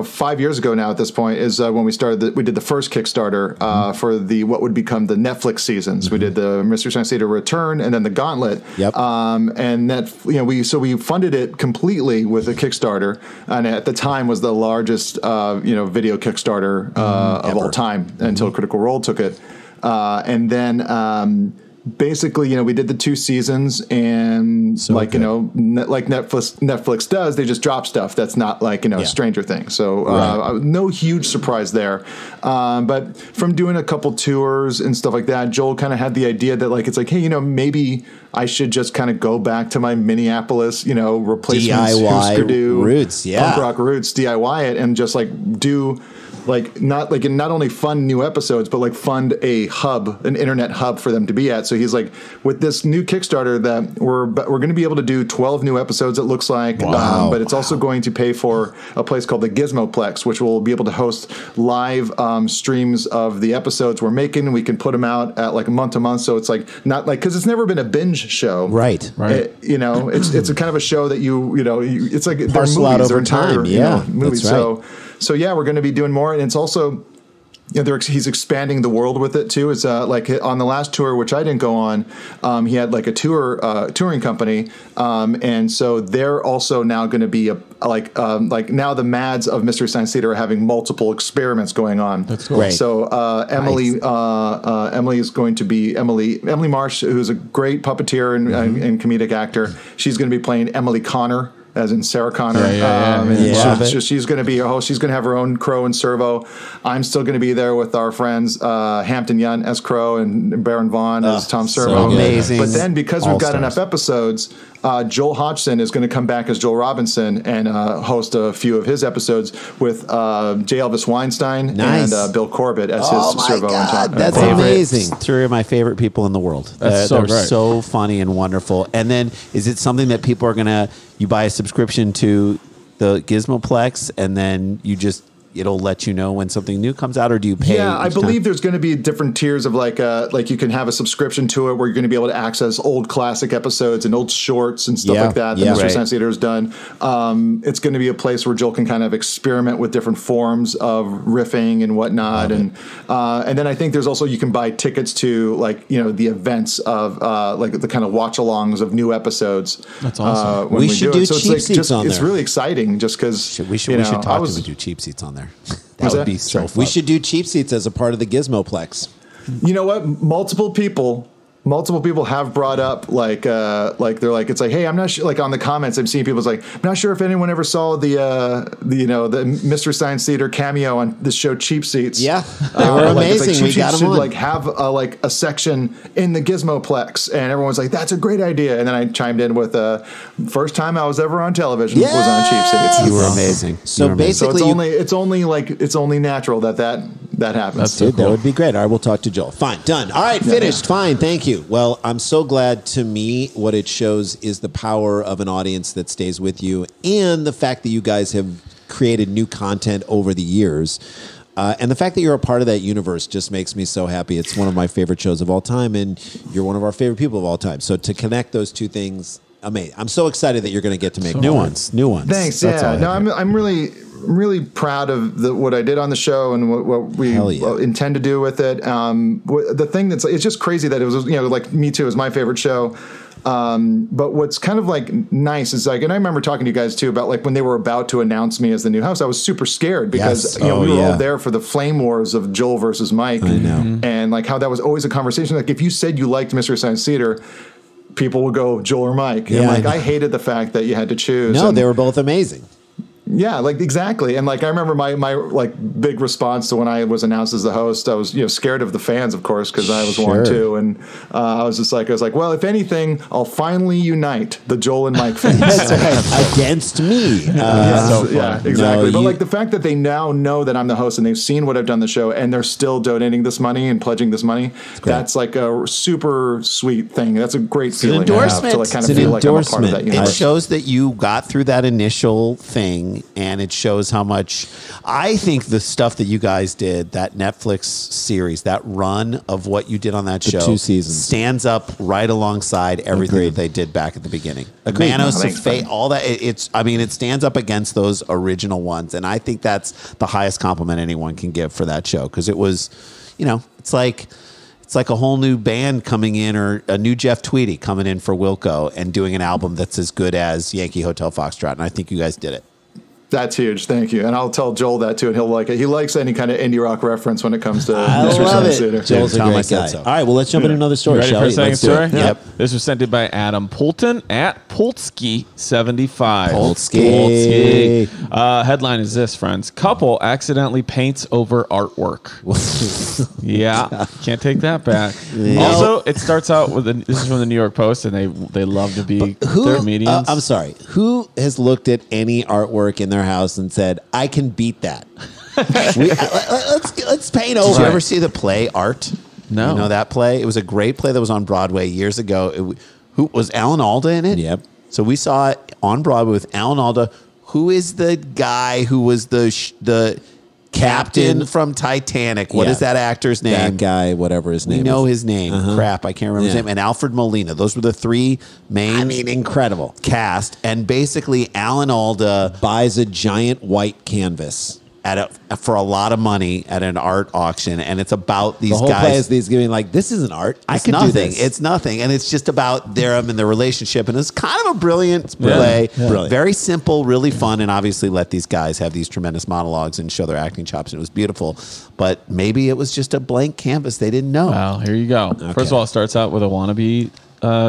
5 years ago now at this point is when we started. We did the first Kickstarter for the what would become the Netflix seasons. We did the Mystery Science Theater Return and then the Gauntlet.
Yep.
And that we funded it completely with a Kickstarter, and at the time was the largest video Kickstarter of all time until Critical Role took it, and then. Basically, we did the 2 seasons, and like Netflix does, they just drop stuff that's not like Stranger Things. So no huge surprise there. But from doing a couple tours and stuff like that, Joel kind of had the idea that like it's like, hey, maybe I should just kind of go back to my Minneapolis, replacements,
DIY
Husker Du,
roots,
punk rock roots, DIY it, and just like do. Not only fund new episodes, but like fund an internet hub for them to be at. So he's like, with this new Kickstarter that we're going to be able to do 12 new episodes. It looks like, but it's also going to pay for a place called the Gizmoplex, which will be able to host live streams of the episodes we're making. We can put them out at like month to month. So it's like not like because it's never been a binge show,
Right.
It's a kind of a show that it's like
Parcel out over time.
movies.
That's right.
So yeah, we're going to be doing more, and it's also he's expanding the world with it too. It's like on the last tour, which I didn't go on, he had like a touring company, and so they're also now going to be like now the Mads of Mystery Science Theater are having multiple experiments going on.
That's cool.
Right.
So Emily is going to be Emily Marsh, who's a great puppeteer and comedic actor. She's going to be playing Emily Connor, as in Sarah Connor. She's going to be a host. She's going to have her own Crow and Servo. I'm still going to be there with our friends Hampton Yunt as Crow and Baron Vaughn as Tom Servo.
So
amazing.
But then because we've got
All-stars.
enough episodes, Joel Hodgson is going to come back as Joel Robinson and host a few of his episodes with J. Elvis Weinstein
Nice.
and Bill Corbett as
Oh
his
my
Servo.
God,
and
that's
Tom.
amazing.
3 of my favorite people in the world.
That's so
they're
great.
so funny and wonderful. And then is it something that people are going to, you buy a subscription to the Gizmoplex, and then it'll let you know when something new comes out, or do you pay?
Yeah, I believe there's going to be different tiers of like you can have a subscription to it where you're going to be able to access old classic episodes and old shorts and stuff like that. Mr. Science Theater has done. It's going to be a place where Joel can kind of experiment with different forms of riffing and whatnot, and then I think there's also you can buy tickets to like the events of like the kind of watch-alongs of new episodes.
That's awesome.
We should do
so
cheap seats on there.
It's really exciting just because
we should talk to do cheap seats on there. That would be so fun.
We should do cheap seats as a part of the Gizmoplex.
You know what? Multiple people have brought up like they're like, it's like, hey, I'm not sure, like on the comments I'm seeing people's like, I'm not sure if anyone ever saw the Mr. Science Theater cameo on this show Cheap Seats.
Yeah, they were amazing.
Cheap
we got
Seats
them
should
on.
like have a section in the Gizmoplex, and everyone's like, that's a great idea. And then I chimed in with first time I was ever on television was on Cheap Seats.
You were amazing.
So basically,
it's only natural that happens.
That's so
dude,
cool.
that would be great. All right, we'll talk to Joel. Fine, done. All right, finished. Fine, thank you. Well, I'm so glad. To me, what it shows is the power of an audience that stays with you, and the fact that you guys have created new content over the years. And the fact that you're a part of that universe just makes me so happy. It's one of my favorite shows of all time, and you're one of our favorite people of all time. So to connect those two things, amazing. I'm so excited that you're going to get to make new ones.
Thanks.
That's all.
No, I'm really proud of what I did on the show and what we intend to do with it. The thing it's just crazy that it was like Me Too is my favorite show. But what's kind of like nice is like, and I remember talking to you guys too about like when they were about to announce me as the new host, I was super scared because we were all there for the flame wars of Joel versus Mike. I know. And like how that was always a conversation. Like if you said you liked Mystery Science Theater, people would go Joel or Mike.
Yeah,
and like I hated the fact that you had to choose.
No, they were both amazing.
Yeah, like exactly. And like I remember my like big response to when I was announced as the host, I was scared of the fans, of course, because I was one too. And I was like, well, if anything, I'll finally unite the Joel and Mike fans.
Against me.
Yeah, exactly.
No,
but like the fact that they now know that I'm the host and they've seen what I've done the show and they're still donating this money and pledging this money, that's like a super sweet thing. That's a great feeling to have, to like kind of feel like I'm a part of that universe.
It shows that you got through that initial thing. And it shows how much I think the stuff that you guys did, that Netflix series, that run of what you did on that show,
2 seasons,
stands up right alongside everything that they did back at the beginning. Manos to Fate, all that. It stands up against those original ones, and I think that's the highest compliment anyone can give for that show because it was, it's like a whole new band coming in or a new Jeff Tweedy coming in for Wilco and doing an album that's as good as Yankee Hotel Foxtrot, and I think you guys did it.
That's huge. Thank you. And I'll tell Joel that too, and he'll like it. He likes any kind of indie rock reference when it comes to
I
Mystery
love
Science
it.
Theater.
Joel's a great guy. All right, well, let's jump into another story,
Ready
shall
for
we?
a second
Let's do it.
story?
Yep.
This was sent in by Adam Poulton at Polsky75.
Polsky.
Headline is this, friends. Couple accidentally paints over artwork. Yeah, can't take that back. Also, it starts out with, this is from the New York Post, and they love to be their comedians.
I'm sorry. Who has looked at any artwork in their house and said, I can beat that? Let's paint over.
Did you ever see the play Art?
No.
You know that play? It was a great play that was on Broadway years ago. Who was Alan Alda in it?
Yep.
So we saw it on Broadway with Alan Alda. Who is the guy who was the captain from Titanic? What is that actor's name?
That guy, whatever his name is.
We know his name. Crap, I can't remember his name. And Alfred Molina. Those were the three main
incredible
cast. And basically, Alan Alda
buys a giant white canvas
for a lot of money at an art auction, and it's about these guys.
The whole play is these giving like, this isn't art. I could do this.
It's nothing, and it's just about them and their relationship, and it's kind of a brilliant play.
Brilliant.
Very simple, really fun, and obviously let these guys have these tremendous monologues and show their acting chops, and it was beautiful. But maybe it was just a blank canvas they didn't know.
Well, here you go.
Okay.
First of all, it starts out with a wannabe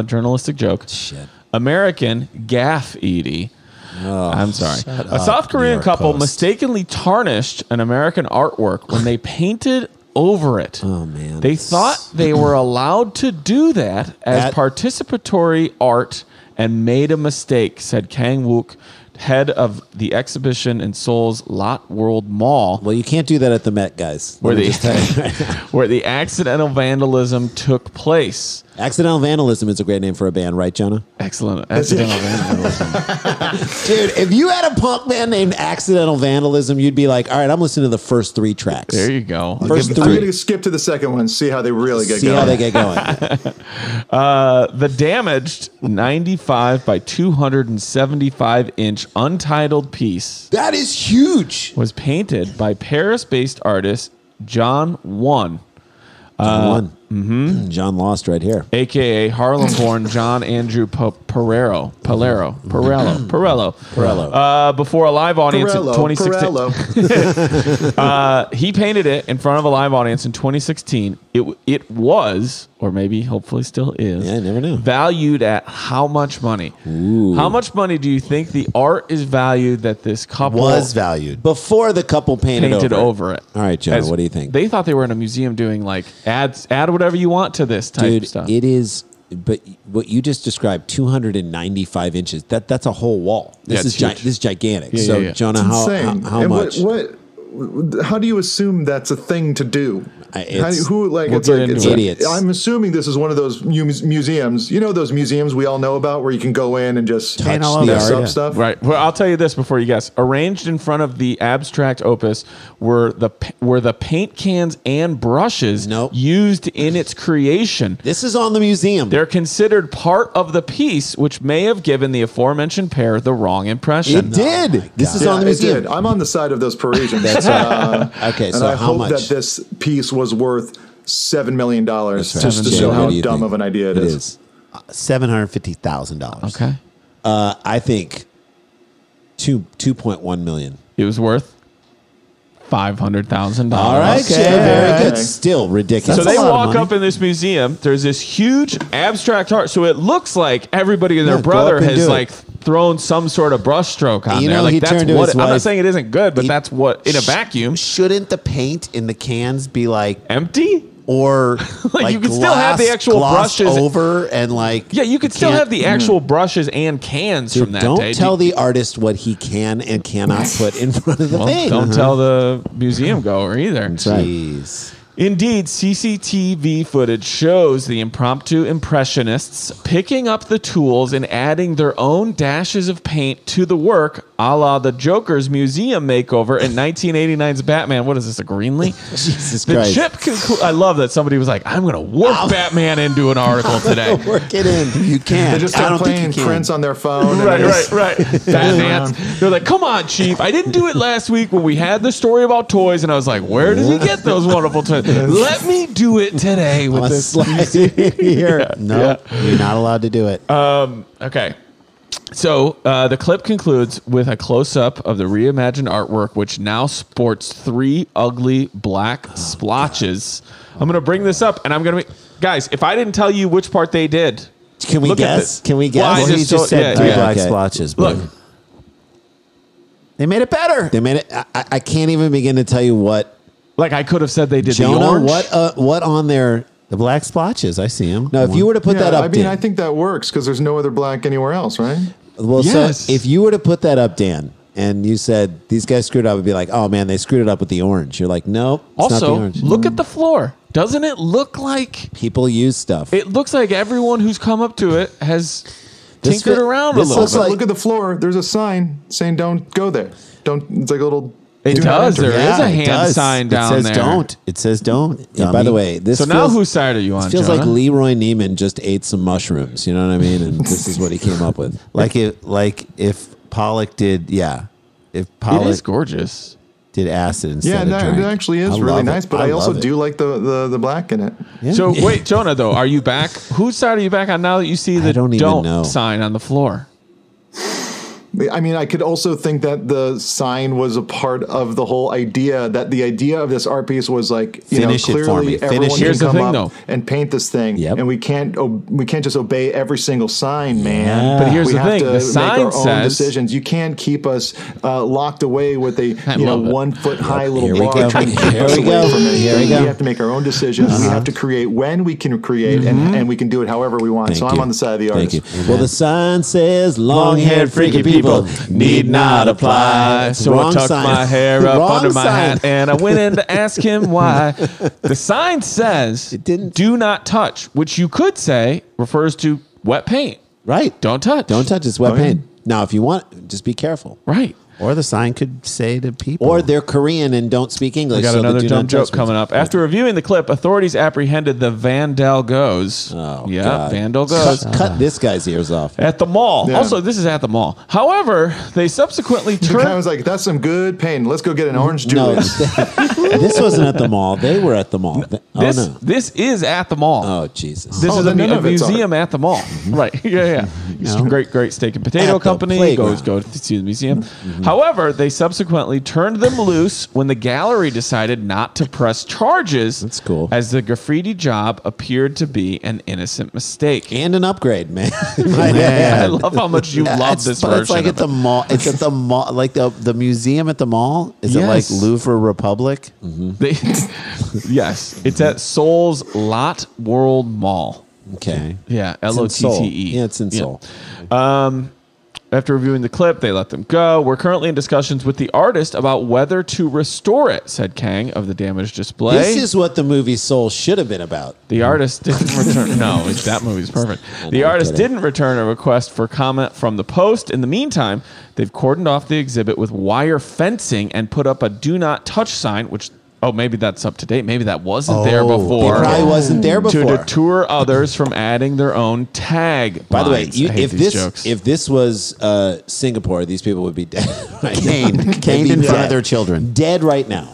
journalistic joke.
Shit.
American gaff Edie. I'm sorry. A South Korean couple mistakenly tarnished an American artwork when they painted over it.
Oh, man.
They thought they were allowed to do that as participatory art and made a mistake, said Kang Wook head of the exhibition in Seoul's Lot World Mall,
Well, you can't do that at the Met, guys.
where
Let me just tell you.
where the accidental vandalism took place.
Accidental Vandalism is a great name for a band, right, Jonah?
Excellent. Accidental vandalism.
Dude, if you had a punk band named Accidental Vandalism, you'd be like, all right, I'm listening to the first 3 tracks.
There you go.
First
I'm
3.
going to skip to the second one, see how they really get
See
going.
how they get going.
The damaged 95 by 275 inch untitled piece
That is huge.
was painted by Paris-based artist John One,
John Lost right here.
aka Harlem-born John Andrew Perello. Before a live audience in 2016. He painted it in front of a live audience in 2016. It was, or maybe hopefully still is,
Yeah, I never knew.
valued at how much money? How much money do you think the art is valued that this couple
Was valued.
Before the couple painted
over it?
All right, Jonah, what do you think?
They thought they were in a museum doing like add whatever you want to this type
Dude,
stuff.
it is. But what you just described, 295 inches. That's a whole wall.
Yeah,
This
it's
is
huge.
this is gigantic.
Yeah,
so,
yeah, yeah.
Jonah,
Insane.
how
And
much?
How do you assume that's a thing to do?
It's-
we'll get into it.
Idiots.
I'm assuming this is one of those museums. You know those museums we all know about where you can go in and just
Touch
all
the
over
mess
art.
up stuff.
Right. Well, I'll tell you this before you guess. Arranged in front of the abstract opus were the paint cans and brushes
Nope.
used in its creation.
This is on the museum.
They're considered part of the piece, which may have given the aforementioned pair the wrong impression.
It did. This is
Yeah,
on the
it
museum.
did. I'm on the side of those Parisians.
That's right. Okay,
and
so
I
how
hope
much?
that this piece was worth $7 million just
right.
to
Jay,
show
what
how
do you
dumb
think
of an idea it is.
$750,000.
Okay.
I think 2.1 million.
It was worth $500,000.
All right,
Okay.
very good.
Okay.
Still ridiculous.
So
That's
they
a lot of
walk
money.
up in this museum. There's this huge abstract art. So it looks like everybody and their
Yeah, go
brother
up and
has
do it.
like thrown some sort of brush stroke on
You
there.
know,
Like
he
that's
turned to
what
his
I'm not
wife.
saying it isn't good, but
He-
that's what in a vacuum.
Shouldn't the paint in the cans be like,
Empty?
or
Like, you could still have the actual
glossed
brushes.
over and like,
Yeah, you could still
can't-
have the actual brushes and cans
Dude,
from that
don't
day.
tell the artist what he can and cannot put in front of the
Well,
thing.
don't tell the museum goer either.
right.
Jeez.
Indeed, CCTV footage shows the impromptu impressionists picking up the tools and adding their own dashes of paint to the work, a la the Joker's museum makeover in 1989's Batman. What is this, a Greenlee?
Jesus
The
Christ.
chip I love that somebody was like, I'm going to work Batman into an article today.
Work it in.
You can't.
They just
I
start
don't think
playing
you can.
Prince on their phone. and
Right,
they just-
right. Batman. They're like, come on, Chief. I didn't do it last week when we had the story about toys, and I was like, where does he get those wonderful toys? Let me do it today with
I'll
this.
slide it here.
No, you're not allowed to do it.
Okay. So the clip concludes with a close-up of the reimagined artwork, which now sports 3 ugly black splotches. I'm going to bring this up, and I'm going to guys, if I didn't tell you which part they did,
Can we
Look at
guess?
this.
Can we
Well, I
guess?
Well, he
just
just
told-
said
yeah,
three
yeah.
black
Okay.
splotches, but
look,
they made it better.
They made it. I can't even begin to tell you what.
like I could have said they did the
Jonah,
orange.
what on there?
The black splotches, I see them.
No, if you were to put that up,
I mean,
Dan,
I think that works because there's no other black anywhere else, right?
well,
Yes.
so if you were to put that up, Dan, and you said these guys screwed up, it'd be like, oh man, they screwed it up with the orange. You're like, nope, it's not the
Also,
orange.
look at the floor. Doesn't it look like
People use stuff.
it looks like everyone who's come up to it has
This
tinkered
fit-
around a
this
little
looks
bit?
like-
Look at the floor. There's a sign saying "Don't go there." Don't. It's like a little.
It
do not
does.
enter.
There is a
it
hand
does.
sign down
it says
there.
Don't. It says don't.
Yeah, by the way, this
So now
feels,
whose side are you on,
this feels
Jonah?
like Leroy Neiman just ate some mushrooms. You know what I mean? And this is what he came up with.
like if Pollock did, yeah. If
It
Pollock
is gorgeous.
did acid instead
Yeah,
of
that,
drink.
it actually is
I
really
love it.
nice. But
I
I also
love it.
do like the black in it.
So wait, Jonah, though, are you back? Whose side are you back on now that you see the
don't even know.
sign on the floor?
I mean, I could also think that the sign was a part of the whole idea. That the idea of this art piece was like, you
Finish
know,
it for me.
clearly everyone
Finish it.
can
Here's the
come
thing,
up
though.
and paint this thing,
Yep.
and we can't just obey every single sign, man.
But here's
we
the
have
thing,
to
the
make
sign
our own
says-
decisions. You can't keep us locked away with a
love it.
1 foot high little
Here we
bar
go.
trying to keep
Here
us
we
away
go.
from it.
Here we go.
We have to make our own decisions. We have to create when we can create, and we can do it however we want.
Thank
so
you.
I'm on the side of the
Thank
artist.
you. Well, the sign says long-haired
Long-haired
freaky
freaky
people people need not apply.
So I
Wrong
tucked
sign.
my hair up
Wrong
under my
sign.
hat, and I went in to ask him why. The sign says, do not touch, which you could say refers to wet paint.
Right.
Don't touch.
Don't touch. It's wet paint. Now, if you want, just be careful.
Right.
Or the sign could say to people.
Or they're Korean and don't speak English.
We got
so
another
they do
dumb
not
joke
touch
coming up. After reviewing the clip, authorities apprehended the Vandal Goes.
Oh,
yeah,
God.
Vandal Goes.
Cut this guy's ears off.
At the mall.
Yeah.
Also, this is at the mall. However, they subsequently
The guy
turned.
was like, "That's some good pain. Let's go get an orange
No,
Julius."
this wasn't at the mall. They were at the mall.
This is at the mall.
Oh, Jesus.
This
Oh,
is
then none
a
of it's
museum at the mall. Right. Yeah. It's a great steak and potato
At the
company.
playground.
Go to the museum. However, they subsequently turned them loose when the gallery decided not to press charges.
That's cool.
As the graffiti job appeared to be an innocent mistake.
And an upgrade, man.
I love how much you love this
but
version.
it's like
of
at the
it.
mall. It's at the mall, like the museum at the mall. Is it like
Yes.
Louvre Republic?
They- yes, it's at Seoul's Lot World Mall.
Okay.
Yeah,
It's in Seoul.
LOTTE.
Yeah, it's in Seoul.
After reviewing the clip, they let them go. We're currently in discussions with the artist about whether to restore it, said Kang of the damaged display.
This is what the movie Soul should have been about.
The artist didn't return. No, that movie's perfect. The
I'm
artist
kidding.
didn't return a request for comment from the Post. In the meantime, they've cordoned off the exhibit with wire fencing and put up a "Do Not Touch" sign, which. Oh, maybe that's up to date. Maybe that wasn't there
It
before.
probably wasn't there
To
before.
deter others from adding their own tag.
By the way,
lines. I hate these jokes.
if this was Singapore, these people would be dead. Right?
Caned in front of their children.
Dead right now.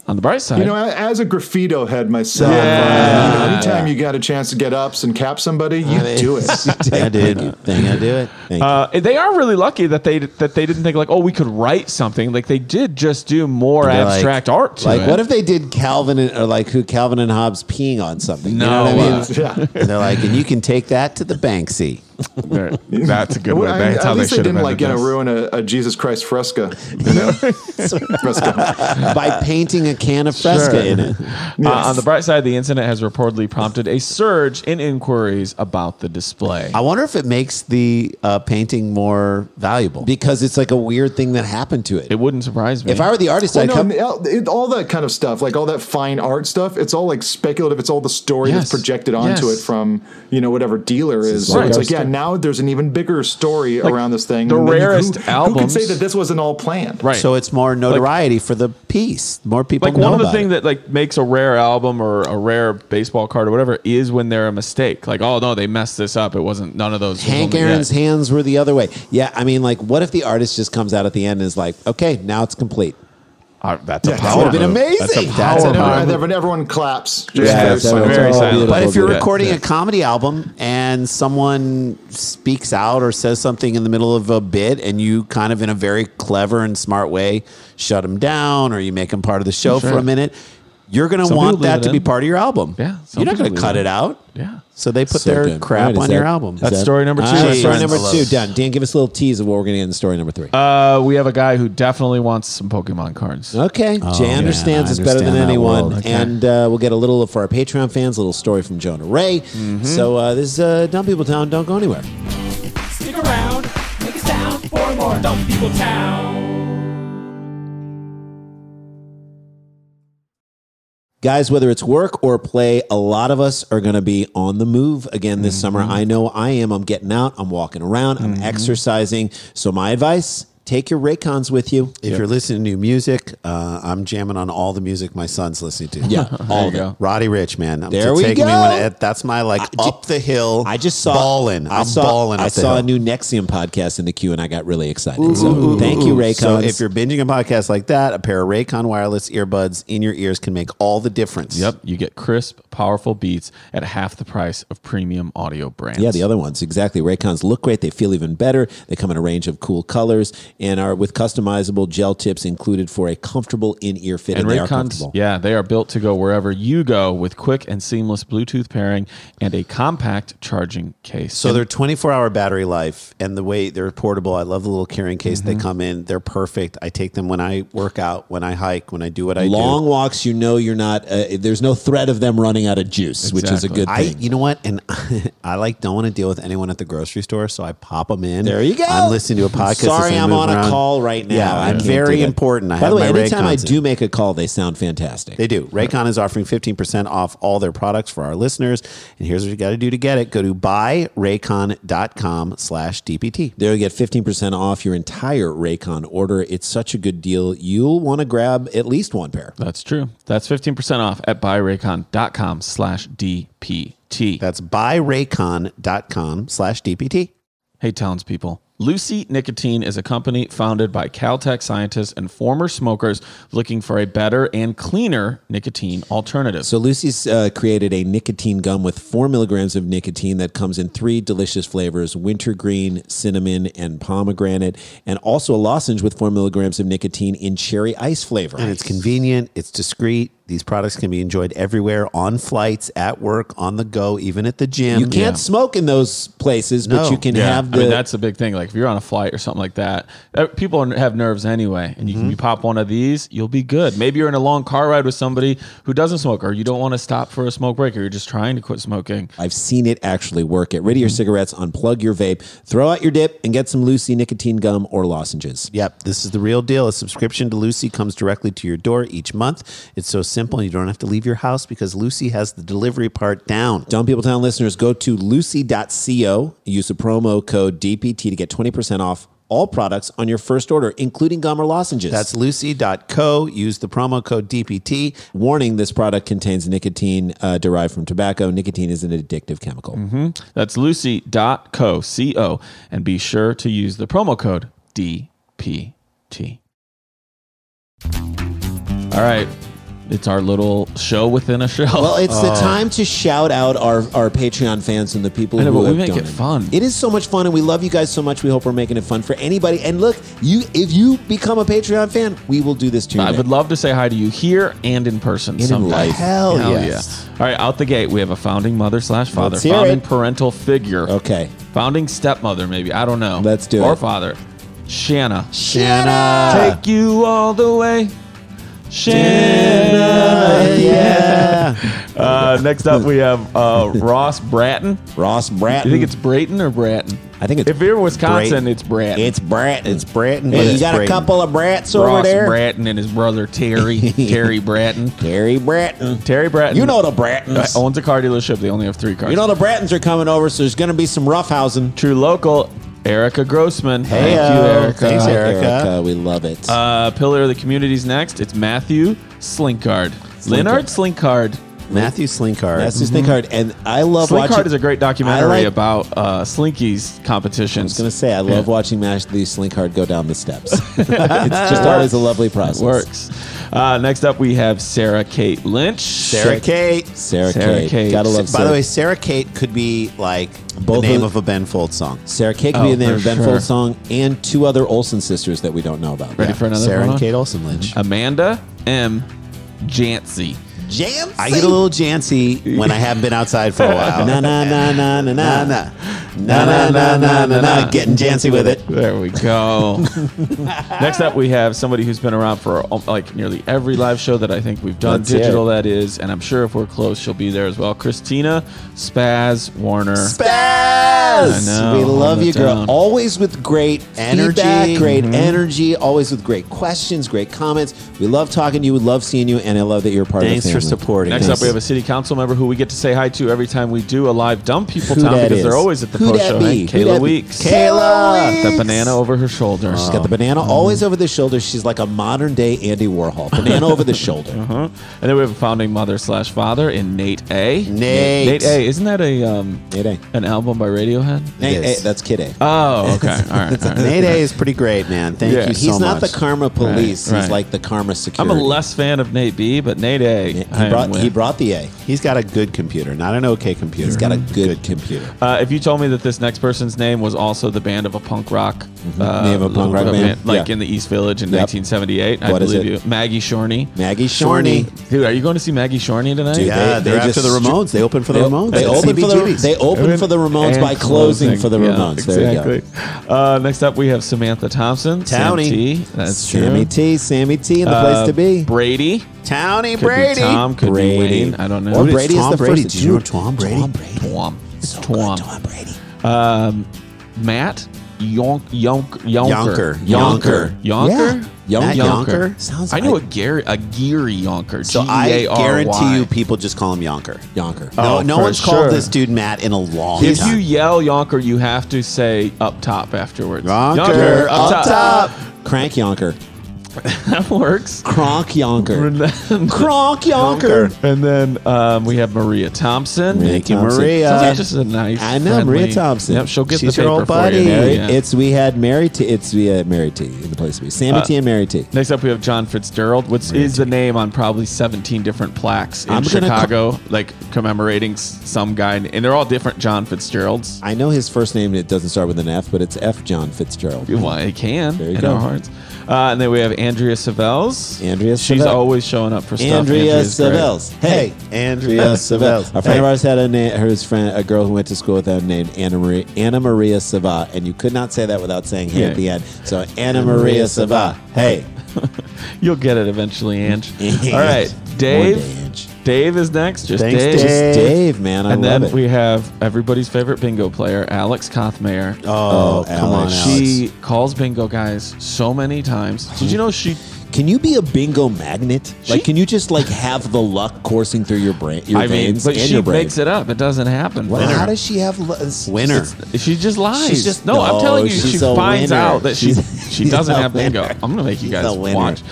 On the bright side,
You know, as a graffito head myself, anytime you got a chance to get ups and cap somebody, you do it.
I did.
Thank you. Do it. Thank you.
they are really lucky that they didn't think like, oh, we could write something. Like they did just do more
They're like-
abstract art to
Like,
it.
what if they did Calvin and, or like who Calvin and Hobbes peeing on something? You
No,
know what I mean?
Yeah.
And they're like, and you can take that to the Banksy.
That's a good
Well,
one.
I mean,
That's how
at
they
least they
should have
didn't like
ended this.
ruin a Jesus Christ fresco. You know? Fresco.
By painting a can of Fresca in it.
On the bright side, the incident has reportedly prompted a surge in inquiries about the display.
I wonder if it makes the painting more valuable.
Because it's like a weird thing that happened to it.
It wouldn't surprise me.
If I were the artist,
Well,
I'd come.
all that kind of stuff, like all that fine art stuff, it's all like speculative. It's all the story
Yes.
that's projected onto
Yes.
it from, whatever dealer is. So
Right.
it's like, yeah, now there's an even bigger story around this thing.
the
And then
rarest
who can
albums-
say that this wasn't all planned?
right.
So it's more notoriety for the piece. More people
like
know
one of the
about
things
it.
that like makes a rare album or a rare baseball card or whatever is when they're a mistake. Like, oh no, they messed this up. It wasn't none of those.
Hank
Yeah.
Aaron's hands were the other way. Yeah, I mean, like, what if the artist just comes out at the end and is like, okay, now it's complete?
That's a
Yeah, that
power
would've been
move.
amazing.
That's a
That's
power
And
move.
everyone claps. Just
Yeah,
very
that's
silently.
very silent.
beautiful.
But if you're
Yeah.
recording a comedy album and someone speaks out or says something in the middle of a bit and you kind of in a very clever and smart way shut them down or you make them part of the show
Sure.
for a minute, you're going to
Some
want
people leave
that
it
to be
in.
part of your album.
Yeah, some
You're not going
people
to cut
leave
it out.
Yeah.
So they put
So
their
good.
crap
All right, is
on your
that-
album.
is
That's
that-
story number two,
All right,
my
story
friends.
number 2 done. Dan, give us a little tease of what we're going to get in story number 3.
We have a guy who definitely wants some Pokemon cards.
Okay, Jay
man,
understands
I
us better than
understand that
anyone,
world. Okay.
and we'll get a little for our Patreon fans, a little story from Jonah Ray. So this is Dumb People Town. Don't go anywhere.
Stick around, make a sound for more Dumb People Town.
Guys, whether it's work or play, a lot of us are going to be on the move again this summer. I know I am. I'm getting out. I'm walking around. I'm exercising. So my advice, take your Raycons with you.
If you're listening to new music, I'm jamming on all the music my son's listening to.
Yeah, all of
you
it.
go.
Roddy Rich, man.
There we
taking me
go.
that's my up the hill.
I just saw
balling. I'm balling.
I
up the
saw
hill.
a new Nexium podcast in the queue, and I got really excited. So thank you, Raycons.
So if you're binging a podcast like that, a pair of Raycon wireless earbuds in your ears can make all the difference.
Yep, you get crisp, powerful beats at half the price of premium audio brands.
Yeah, the other ones. Exactly. Raycons look great. They feel even better. They come in a range of cool colors. and are with customizable gel tips included for a comfortable in-ear fit.
And
they are
Raycons,
comfortable.
yeah, they are built to go wherever you go with quick and seamless Bluetooth pairing and a compact charging case.
So they're 24-hour battery life, and the way they're portable. I love the little carrying case they come in. They're perfect. I take them when I work out, when I hike, when I do what I do.
Long walks, you're not. There's no threat of them running out of juice, which is a good thing.
You know what? And I don't want to deal with anyone at the grocery store, so I pop them in.
There you go.
I'm listening to a podcast.
Sorry, I'm on a call right now.
Yeah, I'm
can't
very
do that.
important.
By the way, anytime I
Raycons
do make a call, they sound fantastic.
They do. Raycon is offering 15% off all their products for our listeners. And here's what you got to do to get it. Go to buyraycon.com/DPT.
There you get 15% off your entire Raycon order. It's such a good deal. You'll want to grab at least one pair.
That's true. That's 15% off at buyraycon.com/DPT.
That's buyraycon.com/DPT.
Hey, townspeople. Lucy Nicotine is a company founded by Caltech scientists and former smokers looking for a better and cleaner nicotine alternative.
So Lucy's created a nicotine gum with 4 milligrams of nicotine that comes in 3 delicious flavors: wintergreen, cinnamon, and pomegranate, and also a lozenge with 4 milligrams of nicotine in cherry ice flavor.
And it's convenient. It's discreet. These products can be enjoyed everywhere, on flights, at work, on the go, even at the gym.
You can't smoke in those places, but
No.
you can
Yeah,
have the...
I mean, that's a big thing. Like if you're on a flight or something like that, people have nerves anyway, and you pop one of these, you'll be good. Maybe you're in a long car ride with somebody who doesn't smoke, or you don't want to stop for a smoke break, or you're just trying to quit smoking.
I've seen it actually work. Get rid of your cigarettes, unplug your vape, throw out your dip, and get some Lucy nicotine gum or lozenges.
Yep, this is the real deal. A subscription to Lucy comes directly to your door each month. It's so simple. You don't have to leave your house because Lucy has the delivery part down.
Dumb People Town listeners, go to lucy.co, use the promo code DPT to get 20% off all products on your first order, including gum or lozenges.
That's lucy.co. Use the promo code DPT.
Warning, this product contains nicotine derived from tobacco. Nicotine is an addictive chemical.
That's lucy.co, and be sure to use the promo code DPT. All right. It's our little show within a show.
Well, it's the time to shout out our Patreon fans and the people
I know,
who
but
have
we make it
donated.
fun.
It is so much fun, and we love you guys so much. We hope we're making it fun for anybody. And look, if you become a Patreon fan, we will do this to you.
I would love to say hi to you here and in person
And in
someday.
life.
Hell yes.
yeah. All right, out the gate, we have a founding mother/father,
Let's hear
founding
it.
parental figure,
Okay.
founding stepmother, maybe. I don't know.
Let's do
or
it.
father. Shanna.
Shanna.
Take you all the way. Shanna.
Yeah.
Next up, we have Ross Bratton.
Ross Bratton.
Do you think it's Brayton or Bratton?
I think it's
If you're in Wisconsin,
Bratton.
it's Bratton.
It's Bratton.
It's Bratton.
Hey,
but
you
it's
got
Brayton.
a couple of brats over
Ross
there?
Bratton and his brother Terry. Terry Bratton.
Terry Bratton.
Terry Bratton.
You know the Brattons.
Owns a car dealership. They only have 3 cars.
You know the Brattons are coming over, so there's going to be some roughhousing.
True local, Erica Grossman.
Hey,
Thank you, Erica.
thanks,
Hi,
Erica.
We love it.
Pillar of the community's next. It's Matthew Slinkard. Leonard Slinkard.
Matthew Slinkard.
That's just think hard. And I love
Slinkard
watching.
is a great documentary
I like-
about Slinkies
I was
competitions.
going to say, I love watching Matthew Slinkard go down the steps. It's just always a lovely process.
Works. Next up, we have Sarah Kate Lynch.
Sarah Kate.
Sarah
Sarah
Kate.
Kate.
Gotta love
By
Sarah.
the way, Sarah Kate could be like
Both
the name
of-
of a Ben Folds song.
Sarah Kate could
Oh,
be the name of
for
Ben
sure.
Folds' song and 2 other Olsen sisters that we don't know about.
Ready for another
Sarah
one?
and Kate Olsen Lynch.
Amanda M. Jancy.
Jam.
I get a little jancy when I haven't been outside for a while.
Na na na na na na.
na na na na na na. Getting jancy with it.
There we go. Next up, we have somebody who's been around for like nearly every live show that I think we've done.
Let's hear
Digital, that is. And I'm sure if we're close, she'll be there as well. Christina Spaz Warner.
Spaz!
I know,
We love
hold
you,
it
girl.
down.
Always with great
Energy.
feedback, great energy, always with great questions, great comments. We love talking to you. We love seeing you, and I love that you're part
Thanks
of the
for
family.
supporting.
Next
us.
up, we have a city council member who we get to say hi to every time we do a live Dumb People
Who
Town
that
because
is?
they're always at the
Who
post
that
show.
be?
Hey,
Who
Kayla
that be?
Weeks.
Kayla
The banana over her shoulder.
She's got the banana always over the shoulder. She's like a modern day Andy Warhol. Banana over the shoulder.
And then we have a founding mother/father in Nate A.
Nate.
A. Isn't that
Nate A.
an album by Radiohead?
Nate
is.
A. That's Kid A.
Oh, okay. All right. All right.
Nate A is pretty great, man. Thank
Yeah.
you so
He's not
much.
the karma police.
Right,
He's
right.
like the karma
I'm
security.
a less fan of Nate B, but Nate A.
He brought the A.
He's got a good computer, not an okay computer.
He's got a good computer.
If you told me me that this next person's name was also the band of a punk rock,
Name of a punk rock band?
like
Yeah.
in the East Village in
Yep.
1978. I
What is
believe
it?
you, Maggie Shorney.
Maggie Shorney.
Dude, are you going to see Maggie Shorney tonight?
Dude,
Yeah,
they
they're
just
after the Ramones. They open for the Ramones.
They
at
open for the
CBGB's.
they open for the Ramones
And
by closing for the
Yeah,
Ramones. There you
exactly. Next up, we have Samantha Thompson.
Townie.
Sam T. That's
Sammy
true.
Sammy T in the place to be.
Brady.
Townie
Could
Brady.
be Tom. Could
Brady.
be Wayne. I don't know.
Or
Dude, it's
Brady's
Tom
the
Brady.
first.
Did you know
Dude,
Tom Brady?
Tom Brady.
Twom.
So
Twom.
good, Tom Brady.
Matt Yonker.
Yonker.
Yonker.
Yeah.
Matt
Yonker.
Yonker?
Sounds
I know
like
a Geary Yonker.
So I
Geary.
guarantee you people just call him Yonker.
Yonker.
No,
Oh,
no
for
one's
sure.
called this dude Matt in a long
If
time.
you yell Yonker, you have to say up top afterwards.
Yonker, up top.
Crank Yonker.
That works.
Kronk Yonker.
And then,
Kronk Yonker.
and then we have Maria Thompson.
Thank you,
Thompson.
Maria.
Sounds like just a nice.
I know,
friendly-
Maria Thompson.
Yep, she'll get
She's
the
your
paper
old
for
buddy.
you.
Mary,
Yeah.
we had Mary T. We had Mary T in the place to be. Sammy T and Mary T.
Next up, we have John Fitzgerald, which is the name on probably 17 different plaques in
I'm gonna
Chicago, like commemorating some guy, and they're all different John Fitzgeralds.
I know his first name. It doesn't start with an F, but it's F. John Fitzgerald.
Well, it can
There you
in
go.
our hearts. And then we have Andrea Savels. She's
Savels.
always showing up for stuff.
Andrea
Andrea's great.
Savels. Hey,
Andrea Savels.
A friend of ours had a girl who went to school with that named Anna Maria Sava, and you could not say that without saying hey
Yeah.
at the end. So Anna Maria Sava. Hey,
You'll get it eventually, Ange.
Ange.
All right, Dave.
One day, Ange.
Dave is next. Just
Thanks,
Dave.
Dave.
Just Dave, man, I
And
love
then
it.
we have everybody's favorite bingo player, Alex Kothmayer.
Oh, come on,
Alex.
Alex.
She calls bingo guys so many times. Did you know she?
Can you be a bingo magnet? Like, can you just like have the luck coursing through your brain, your
I mean,
veins,
but
and
she
your brain?
makes it up. It doesn't happen.
Well,
for her.
how does she have
Winner.
She just lies.
She's just-
no. I'm
No,
telling you,
she's
she
a
finds
winner.
out that she
She's
doesn't
a
have bingo.
winner.
I'm gonna make you
She's
guys
a winner.
watch.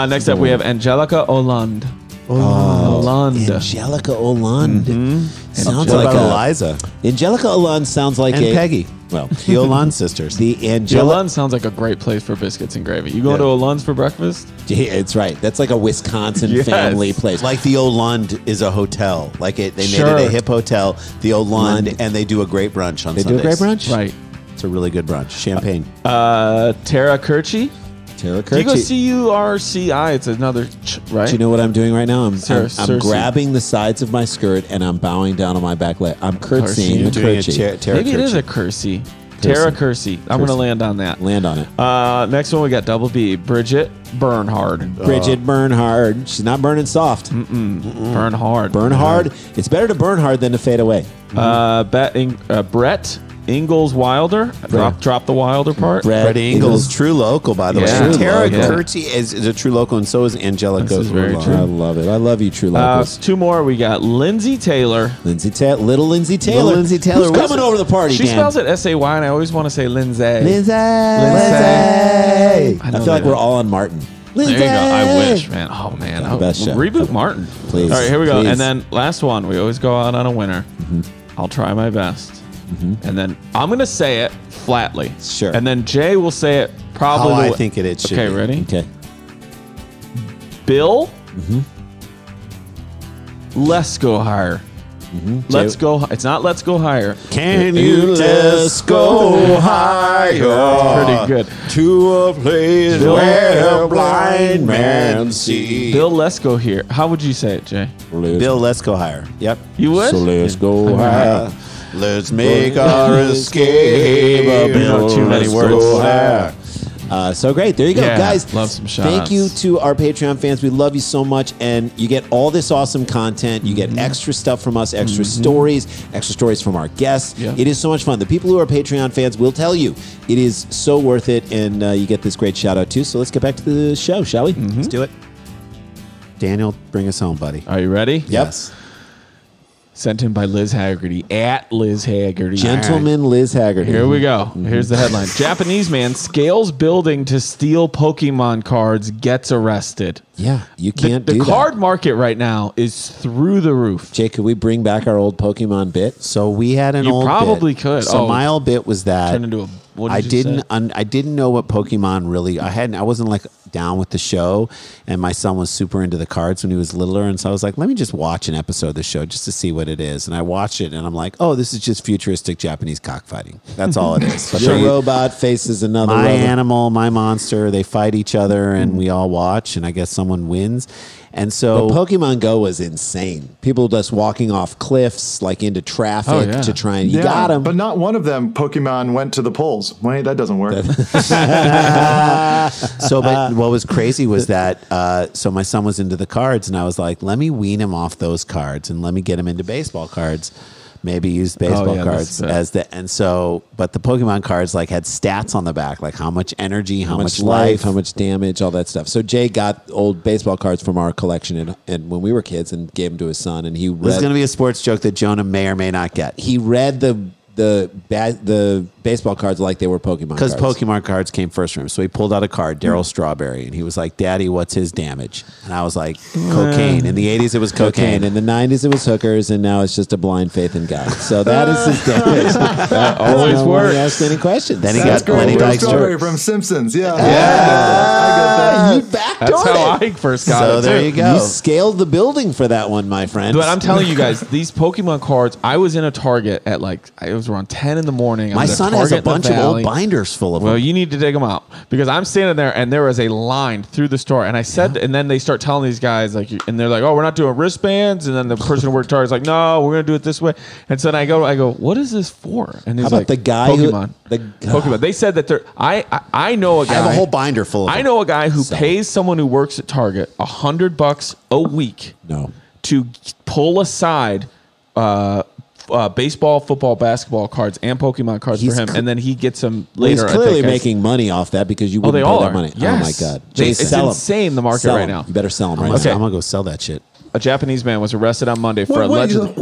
Next up, we have Angelica Hollande. Hollande.
Angelica Hollande. Sounds
What
like
about
a,
Eliza
Eliza Hollande sounds like
and
a
Peggy?
Well,
The Hollande sisters.
the
The
Angelica.
Hollande sounds like a great place for biscuits and gravy. You going
Yeah.
to Hollande's for breakfast?
Yeah, it's right. That's like a Wisconsin
Yes.
family place.
Like the Hollande is a hotel. Like they made
Sure.
it a hip hotel, the Hollande,
Lund.
and they do a great brunch on
they do a
Sundays.
great brunch.
Right.
It's a really good brunch. Champagne.
Tara Kirchi.
Tara
Do you go
Kirchi.
CURCI? It's another right.
Do you know what I'm doing right now? I'm
Cersei.
grabbing the sides of my skirt and I'm bowing down on my back leg. I'm curtsying
You're
a
Doing a
curtsy.
Tara
Maybe it is
Kirchi.
a Kersey. Tara Kersey. I'm going to land on that.
Land on it.
Next one, we got double B. Bridget Bernhard.
Bridget Bernhard. She's not burning soft.
Bernhard.
Burn hard. It's better to burn hard than to fade away.
Brett Ingalls Wilder. Drop the Wilder part.
Brett
Freddie Ingalls, true local, by the
Yeah.
way.
True
Tara
local.
Kirchi is a true local, and so is Angelica.
This is very
Hollande.
true.
I love it. I love you, True Locals.
Two more. We got Lindsay Taylor.
Little Lindsay Taylor.
Little Lindsay Taylor.
Who's coming over to the party,
She
Dan?
spells it S-A-Y, and I always want to say Lindsay.
Lindsay.
I
I
know
feel like
that.
we're all on Martin.
There you go. I wish, man. Oh, man. Oh,
Best show.
reboot Martin.
Please.
All right, here we go.
Please.
And then last one. We always go out on a winner. I'll try my best. And then I'm going to say it flatly.
Sure.
And then Jay will say it probably
How
the
I
way-
think it should
Okay,
be.
ready?
Okay.
Bill? Let's go higher. Let's go. It's not let's go higher.
Can you let's go higher?
Pretty good.
To a place
Bill-
where blind men see.
Bill, let's go here. How would you say it, Jay?
Bill, let's go higher. Yep.
You would?
So let's go higher.
Let's make our escape.
know too many
Let's
words.
go higher.
So great. There you go,
Yeah,
guys.
love some
Thank
shout-outs.
you to our Patreon fans. We love you so much. And you get all this awesome content. You get extra stuff from us, extra stories from our guests.
Yeah.
It is so much fun. The people who are Patreon fans will tell you it is so worth it. And you get this great shout out too. So let's get back to the show, shall we?
Let's do it. Daniel, bring us home, buddy.
Are you ready?
Yes.
Sent in by Liz Haggerty at Liz Haggerty.
Gentleman Liz Haggerty.
Here we go. Here's the headline. Japanese man scales building to steal Pokemon cards, gets arrested.
Yeah, you can't
The
do
card
that.
market right now is through the roof.
Jake, could we bring back our old Pokemon bit?
So we had an
You
old
probably
bit.
could.
So
Oh.
my old bit was that
Turn into a What
I
did you say?
I didn't know what Pokemon really. I wasn't like down with the show, and my son was super into the cards when he was littler, and so I was like, let me just watch an episode of the show just to see what it is. And I watched it, and I'm like, oh, this is just futuristic Japanese cockfighting. That's all it is. But
Your robot faces another
my
robot.
animal, my monster. They fight each other, and we all watch, and I guess someone wins. And so
But Pokemon Go was insane. People just walking off cliffs, like into traffic
Oh, yeah.
to try and you got them.
But not one of them Pokemon went to the polls. Wait, that doesn't work.
So, but what was crazy was that, so my son was into the cards, and I was like, let me wean him off those cards and let me get him into baseball cards. Maybe use baseball cards as and so, but the Pokemon cards like had stats on the back, like how much energy, how much life,
how much damage, all that stuff. So Jay got old baseball cards from our collection and when we were kids and gave them to his son, and he read.
This is going to be a sports joke that Jonah may or may not get.
He read the baseball cards like they were Pokemon cards.
Because Pokemon cards came first for him. So he pulled out a card, Daryl Strawberry, and he was like, Daddy, what's his damage? And I was like, cocaine. In the 80s, it was cocaine.
In the 90s, it was hookers, and now it's just a blind faith in God. So that is his damage. That
always works.
Ask any questions.
Then he
That's
got Lenny
Daryl
Dykstra.
Strawberry from Simpsons. Yeah.
You backdoored
That's how
it.
I first got
So
it.
there
too.
you go.
You scaled the building for that one, my friend.
But I'm telling you guys, these Pokemon cards, I was in a Target at it was around 10 in the morning. I
My
was at
son has a
Target in the
bunch of old
Valley.
binders full of
Well,
them.
you need to dig them out because I'm standing there and there was a line through the store. And I said, and then they start telling these guys, and they're like, oh, we're not doing wristbands. And then the person who worked Target is like, no, we're going to do it this way. And so then I go, what is this for? And he's
How about
like,
the guy
Pokemon.
Pokemon.
They said that I know a guy.
I have a whole binder full of them.
I know a guy who pays someone who works at Target $100 a week to pull aside baseball, football, basketball cards and Pokemon cards for him, and then he gets them later.
He's clearly making money off that because you wouldn't
they
pay
all
that
are.
money.
Yes.
Oh my God.
It's insane the market
Sell
right
'em.
now.
You better sell them right
I'm
now.
going to go sell that shit.
A Japanese man was arrested on Monday for allegedly.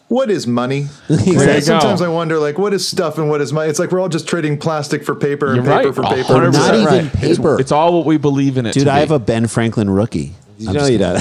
What is money?
There you go.
Sometimes I wonder, like, what is stuff and what is money? It's like we're all just trading plastic for paper and
You're
paper
right.
for paper.
100%
Not even
right.
paper.
It's all what we believe in it.
Dude,
to
I
be.
have a Ben Franklin rookie.
You know you don't.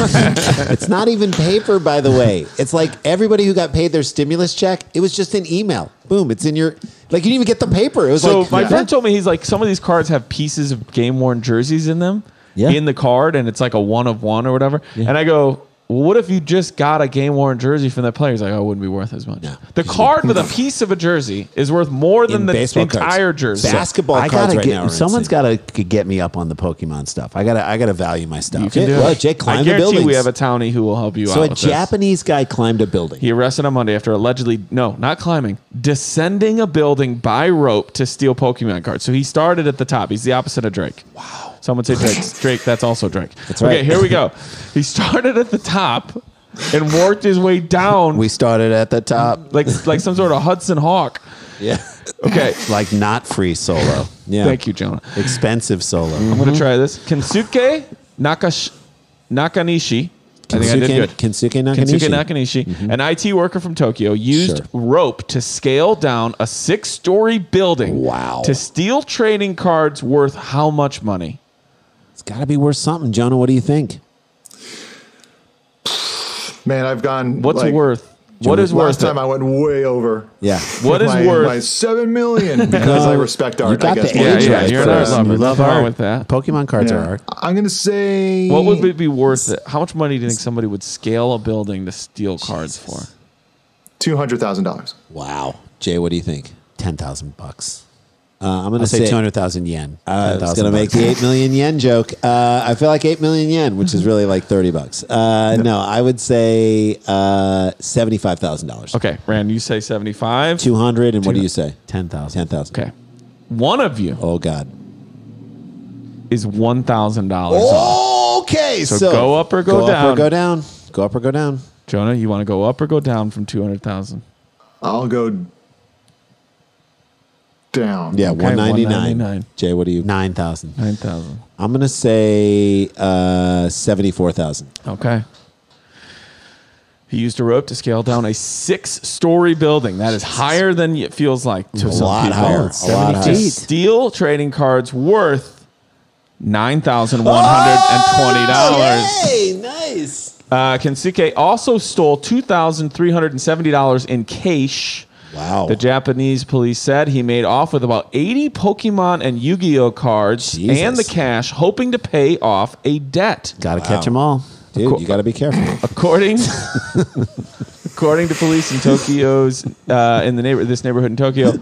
It's not even paper, by the way. It's like everybody who got paid their stimulus check, it was just an email. Boom, it's in your, like you didn't even get the paper. It was
So
like,
my friend told me he's like, some of these cards have pieces of game worn jerseys in them, in the card, and it's like a 1 of 1 or whatever. Yeah. And I go, well, what if you just got a game worn jersey from that player? He's like, oh, it wouldn't be worth as much. No. The card with a piece of a jersey is worth more than the entire jersey.
Basketball
I
cards
gotta
right now.
Someone's got to get me up on the Pokemon stuff. I gotta value my stuff.
You can do
Well,
it.
Jay, climb
I
the
guarantee
buildings.
we have a townie who will help you
So
out
a
with this.
Japanese guy climbed a building.
He arrested on Monday after allegedly, not climbing, descending a building by rope to steal Pokemon cards. So he started at the top. He's the opposite of Drake. Wow. Someone say Drake. That's also Drake.
That's right.
Okay, here we go. He started at the top and worked his way down.
We started at the top.
like some sort of Hudson Hawk.
Yeah.
Okay.
Like not free solo.
Yeah.
Thank you, Jonah.
Expensive solo.
I'm going to try this. Kensuke Nakanishi. I think I did good.
Kensuke Nakanishi.
Kensuke Nakanishi, an IT worker from Tokyo, used rope to scale down a 6-story building to steal trading cards worth how much money?
It's got to be worth something. Jonah, what do you think?
Man, I've gone.
What's
like,
worth? What is worth
Last time
it?
I went way over.
Yeah.
What is
my
worth?
$7 million because I respect art.
got
I guess
the
more
age
than
right.
that.
You're an art lover.
You love
Nothing wrong
art.
with that.
Pokemon cards
Yeah.
are art.
I'm gonna say.
What would it be worth it? How much money do you think somebody would scale a building to steal cards for?
$200,000.
Wow. Jay, what do you think?
$10,000.
I'm going
I'll
to
say 200,000 yen.
I was going to make the 8 million yen joke. I feel like 8 million yen, which is really like $30. No, I would say $75,000.
Okay, Rand, you say 75.
200, and what do you say?
10,000.
10,000.
Okay, one of you
Oh God.
is $1,000 off.
Okay,
So go up or go
Up
down.
or go down. Go up or go down.
Jonah, you want to go up or go down from 200,000?
I'll go down.
Yeah,
Okay,
199.
199.
Jay, what do you?
9,000.
9,000.
I'm going to say 74,000.
Okay. He used a rope to scale down a 6-story building. That is higher than it feels like to some
lot
people.
higher. A lot
To
higher.
steal trading cards worth $9,120.
Hey, nice.
Kensuke also stole $2,370 in cash
Wow.
The Japanese police said he made off with about 80 Pokemon and Yu-Gi-Oh cards
Jesus.
and the cash, hoping to pay off a debt.
Got to catch them all.
Dude, you got to be careful.
According to police in Tokyo's this neighborhood in Tokyo,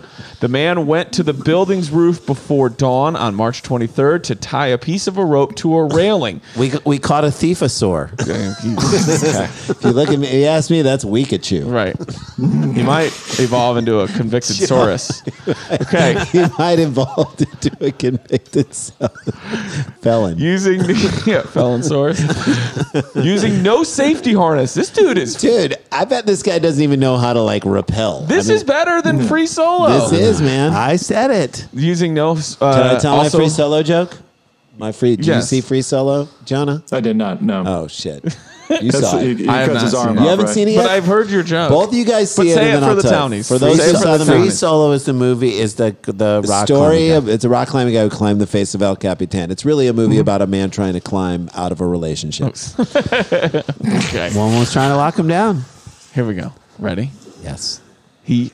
the man went to the building's roof before dawn on March 23rd to tie a piece of a rope to a railing.
We caught a thiefosaur.
If you look at me, you ask me, that's Weekachu.
Right. He might evolve into a convicted saurus. Okay.
He might evolve into a convicted felon.
Using using no safety harness. This dude is.
Dude, I bet this guy doesn't even know how to like rappel.
This is better than free solo.
This is, man.
I said it.
Using no.
Can I tell
also,
my free solo joke? Did you see free solo, Jonah?
I did not. No.
Oh shit. You saw it.
He
I have
cuts his
not
arm
seen it.
off.
You haven't
right?
seen it yet?
But I've heard your joke.
Both of you guys see
But
it,
say
and
it
then
for
I'll
the
tell you.
townies.
For those
Say
who
it for
saw
the
the
Free
movie,
Solo is the movie. Is the rock
story
climbing guy.
of it's a rock climbing guy who climbed the face of El Capitan. It's really a movie about a man trying to climb out of a relationship.
Okay.
One was trying to lock him down.
Here we go. Ready?
Yes.
He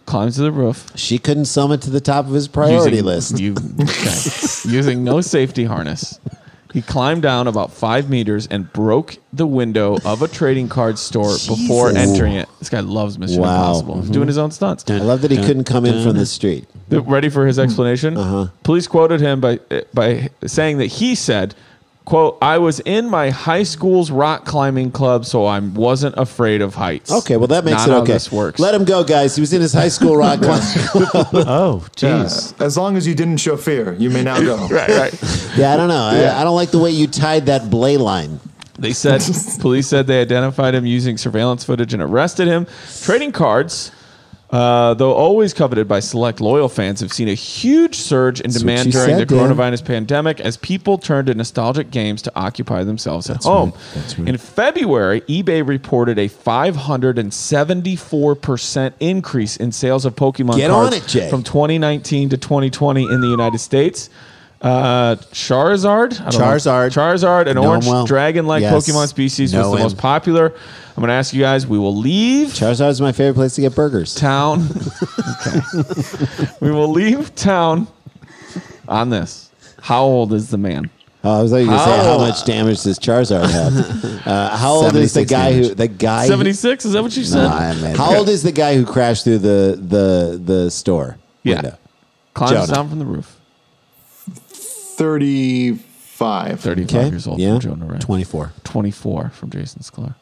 climbs to the roof.
She couldn't summit to the top of his priority list.
Using no safety harness. He climbed down about 5 meters and broke the window of a trading card store before entering it. This guy loves Mission Impossible. He's doing his own stunts.
I love that he couldn't come in from the street.
Ready for his explanation? Police quoted him by saying that he said, quote, "I was in my high school's rock climbing club, so I wasn't afraid of heights."
Okay, well that makes
Not
it
how
okay.
this works.
Let him go, guys. He was in his high school rock climbing club.
Oh,
Yeah.
jeez.
As long as you didn't show fear, you may now go.
Right.
Yeah, I don't know. I don't like the way you tied that belay line.
They said police said they identified him using surveillance footage and arrested him. Trading cards, though always coveted by select loyal fans, have seen a huge surge in demand
she
during
said,
the
Dan.
coronavirus pandemic as people turn to nostalgic games to occupy themselves at home. In February, eBay reported a 574% increase in sales of Pokemon
Get
cards
on it, Jay.
from 2019 to 2020 in the United States. Charizard, an
Know
orange
him well.
dragon-like
Yes.
Pokemon species, was
Know
the
him.
most popular. I'm going to ask you guys. We will leave
Charizard's my favorite place to get burgers.
town. Okay. We will leave town on this. How old is the man?
Oh, I was like, you going to say,
How
how
old?
much damage does Charizard have? How old is the
76
guy
damage.
who... The guy
76? Is that what you said?
How old is the guy who crashed through the store window?
Climbs
Jonah.
down from the roof.
35.
35 years old
Yeah.
from Jonah Ray.
24.
24 from Jason Sklar.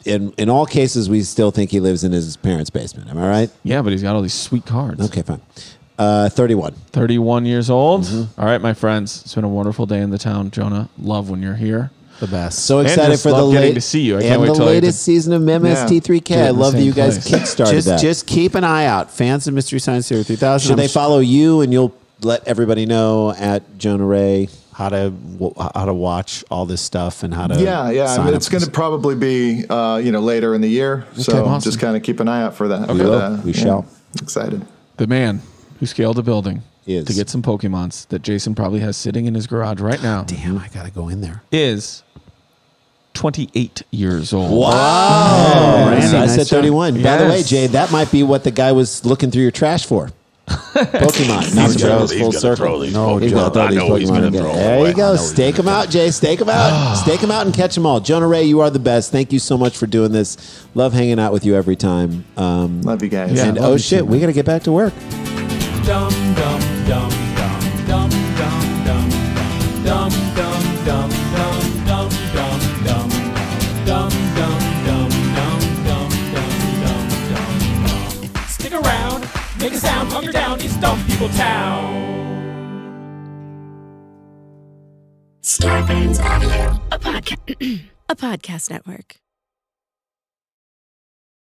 In all cases, we still think he lives in his parents' basement. Am I right?
Yeah, but he's got all these sweet cards.
Okay, fine. 31.
31 years old. All right, my friends. It's been a wonderful day in the town, Jonah. Love when you're here.
The best.
So excited
just
for the
love getting to see you. I can't wait
the
till I get
latest season of MST3K.
do it
I
in the
love that
same
you guys
place.
kickstarted that.
Just keep an eye out. Fans of Mystery Science Theater 3000.
Should they follow you and you'll let everybody know at Jonah Ray?
how to watch all this stuff and how to
Yeah. I
sign
mean,
up
it's
for
going to probably be later in the year, so
awesome.
just kind of keep an eye out for that.
We will. We shall.
Excited.
The man who scaled a building
Is.
to get some Pokemons that Jason probably has sitting in his garage right now
Damn, I gotta go in there.
is 28 years old.
Wow.
Randy,
So I
nice
said
job.
31. By the way,
Yes.
Jay, that might be what the guy was looking through your trash for. Pokemon. Not to bring this full circle.
No,
He's gonna throw these Pokemon again. There you go. Stake them out, Jay. Stake them out. Stake them out and catch them all. Jonah Ray, you are the best. Thank you so much for doing this. Love hanging out with you every time.
Love you guys.
Yeah.
And
love
oh
you
shit,
too,
we got to get back to work.
Dum dum dum dum dum dum dum dum dum dum dum dum dum dum dum dum dum dum dum dum. Stick around, make a sound, hunker down, it's Dumb People Town.
Scarpins Audio, a podcast network.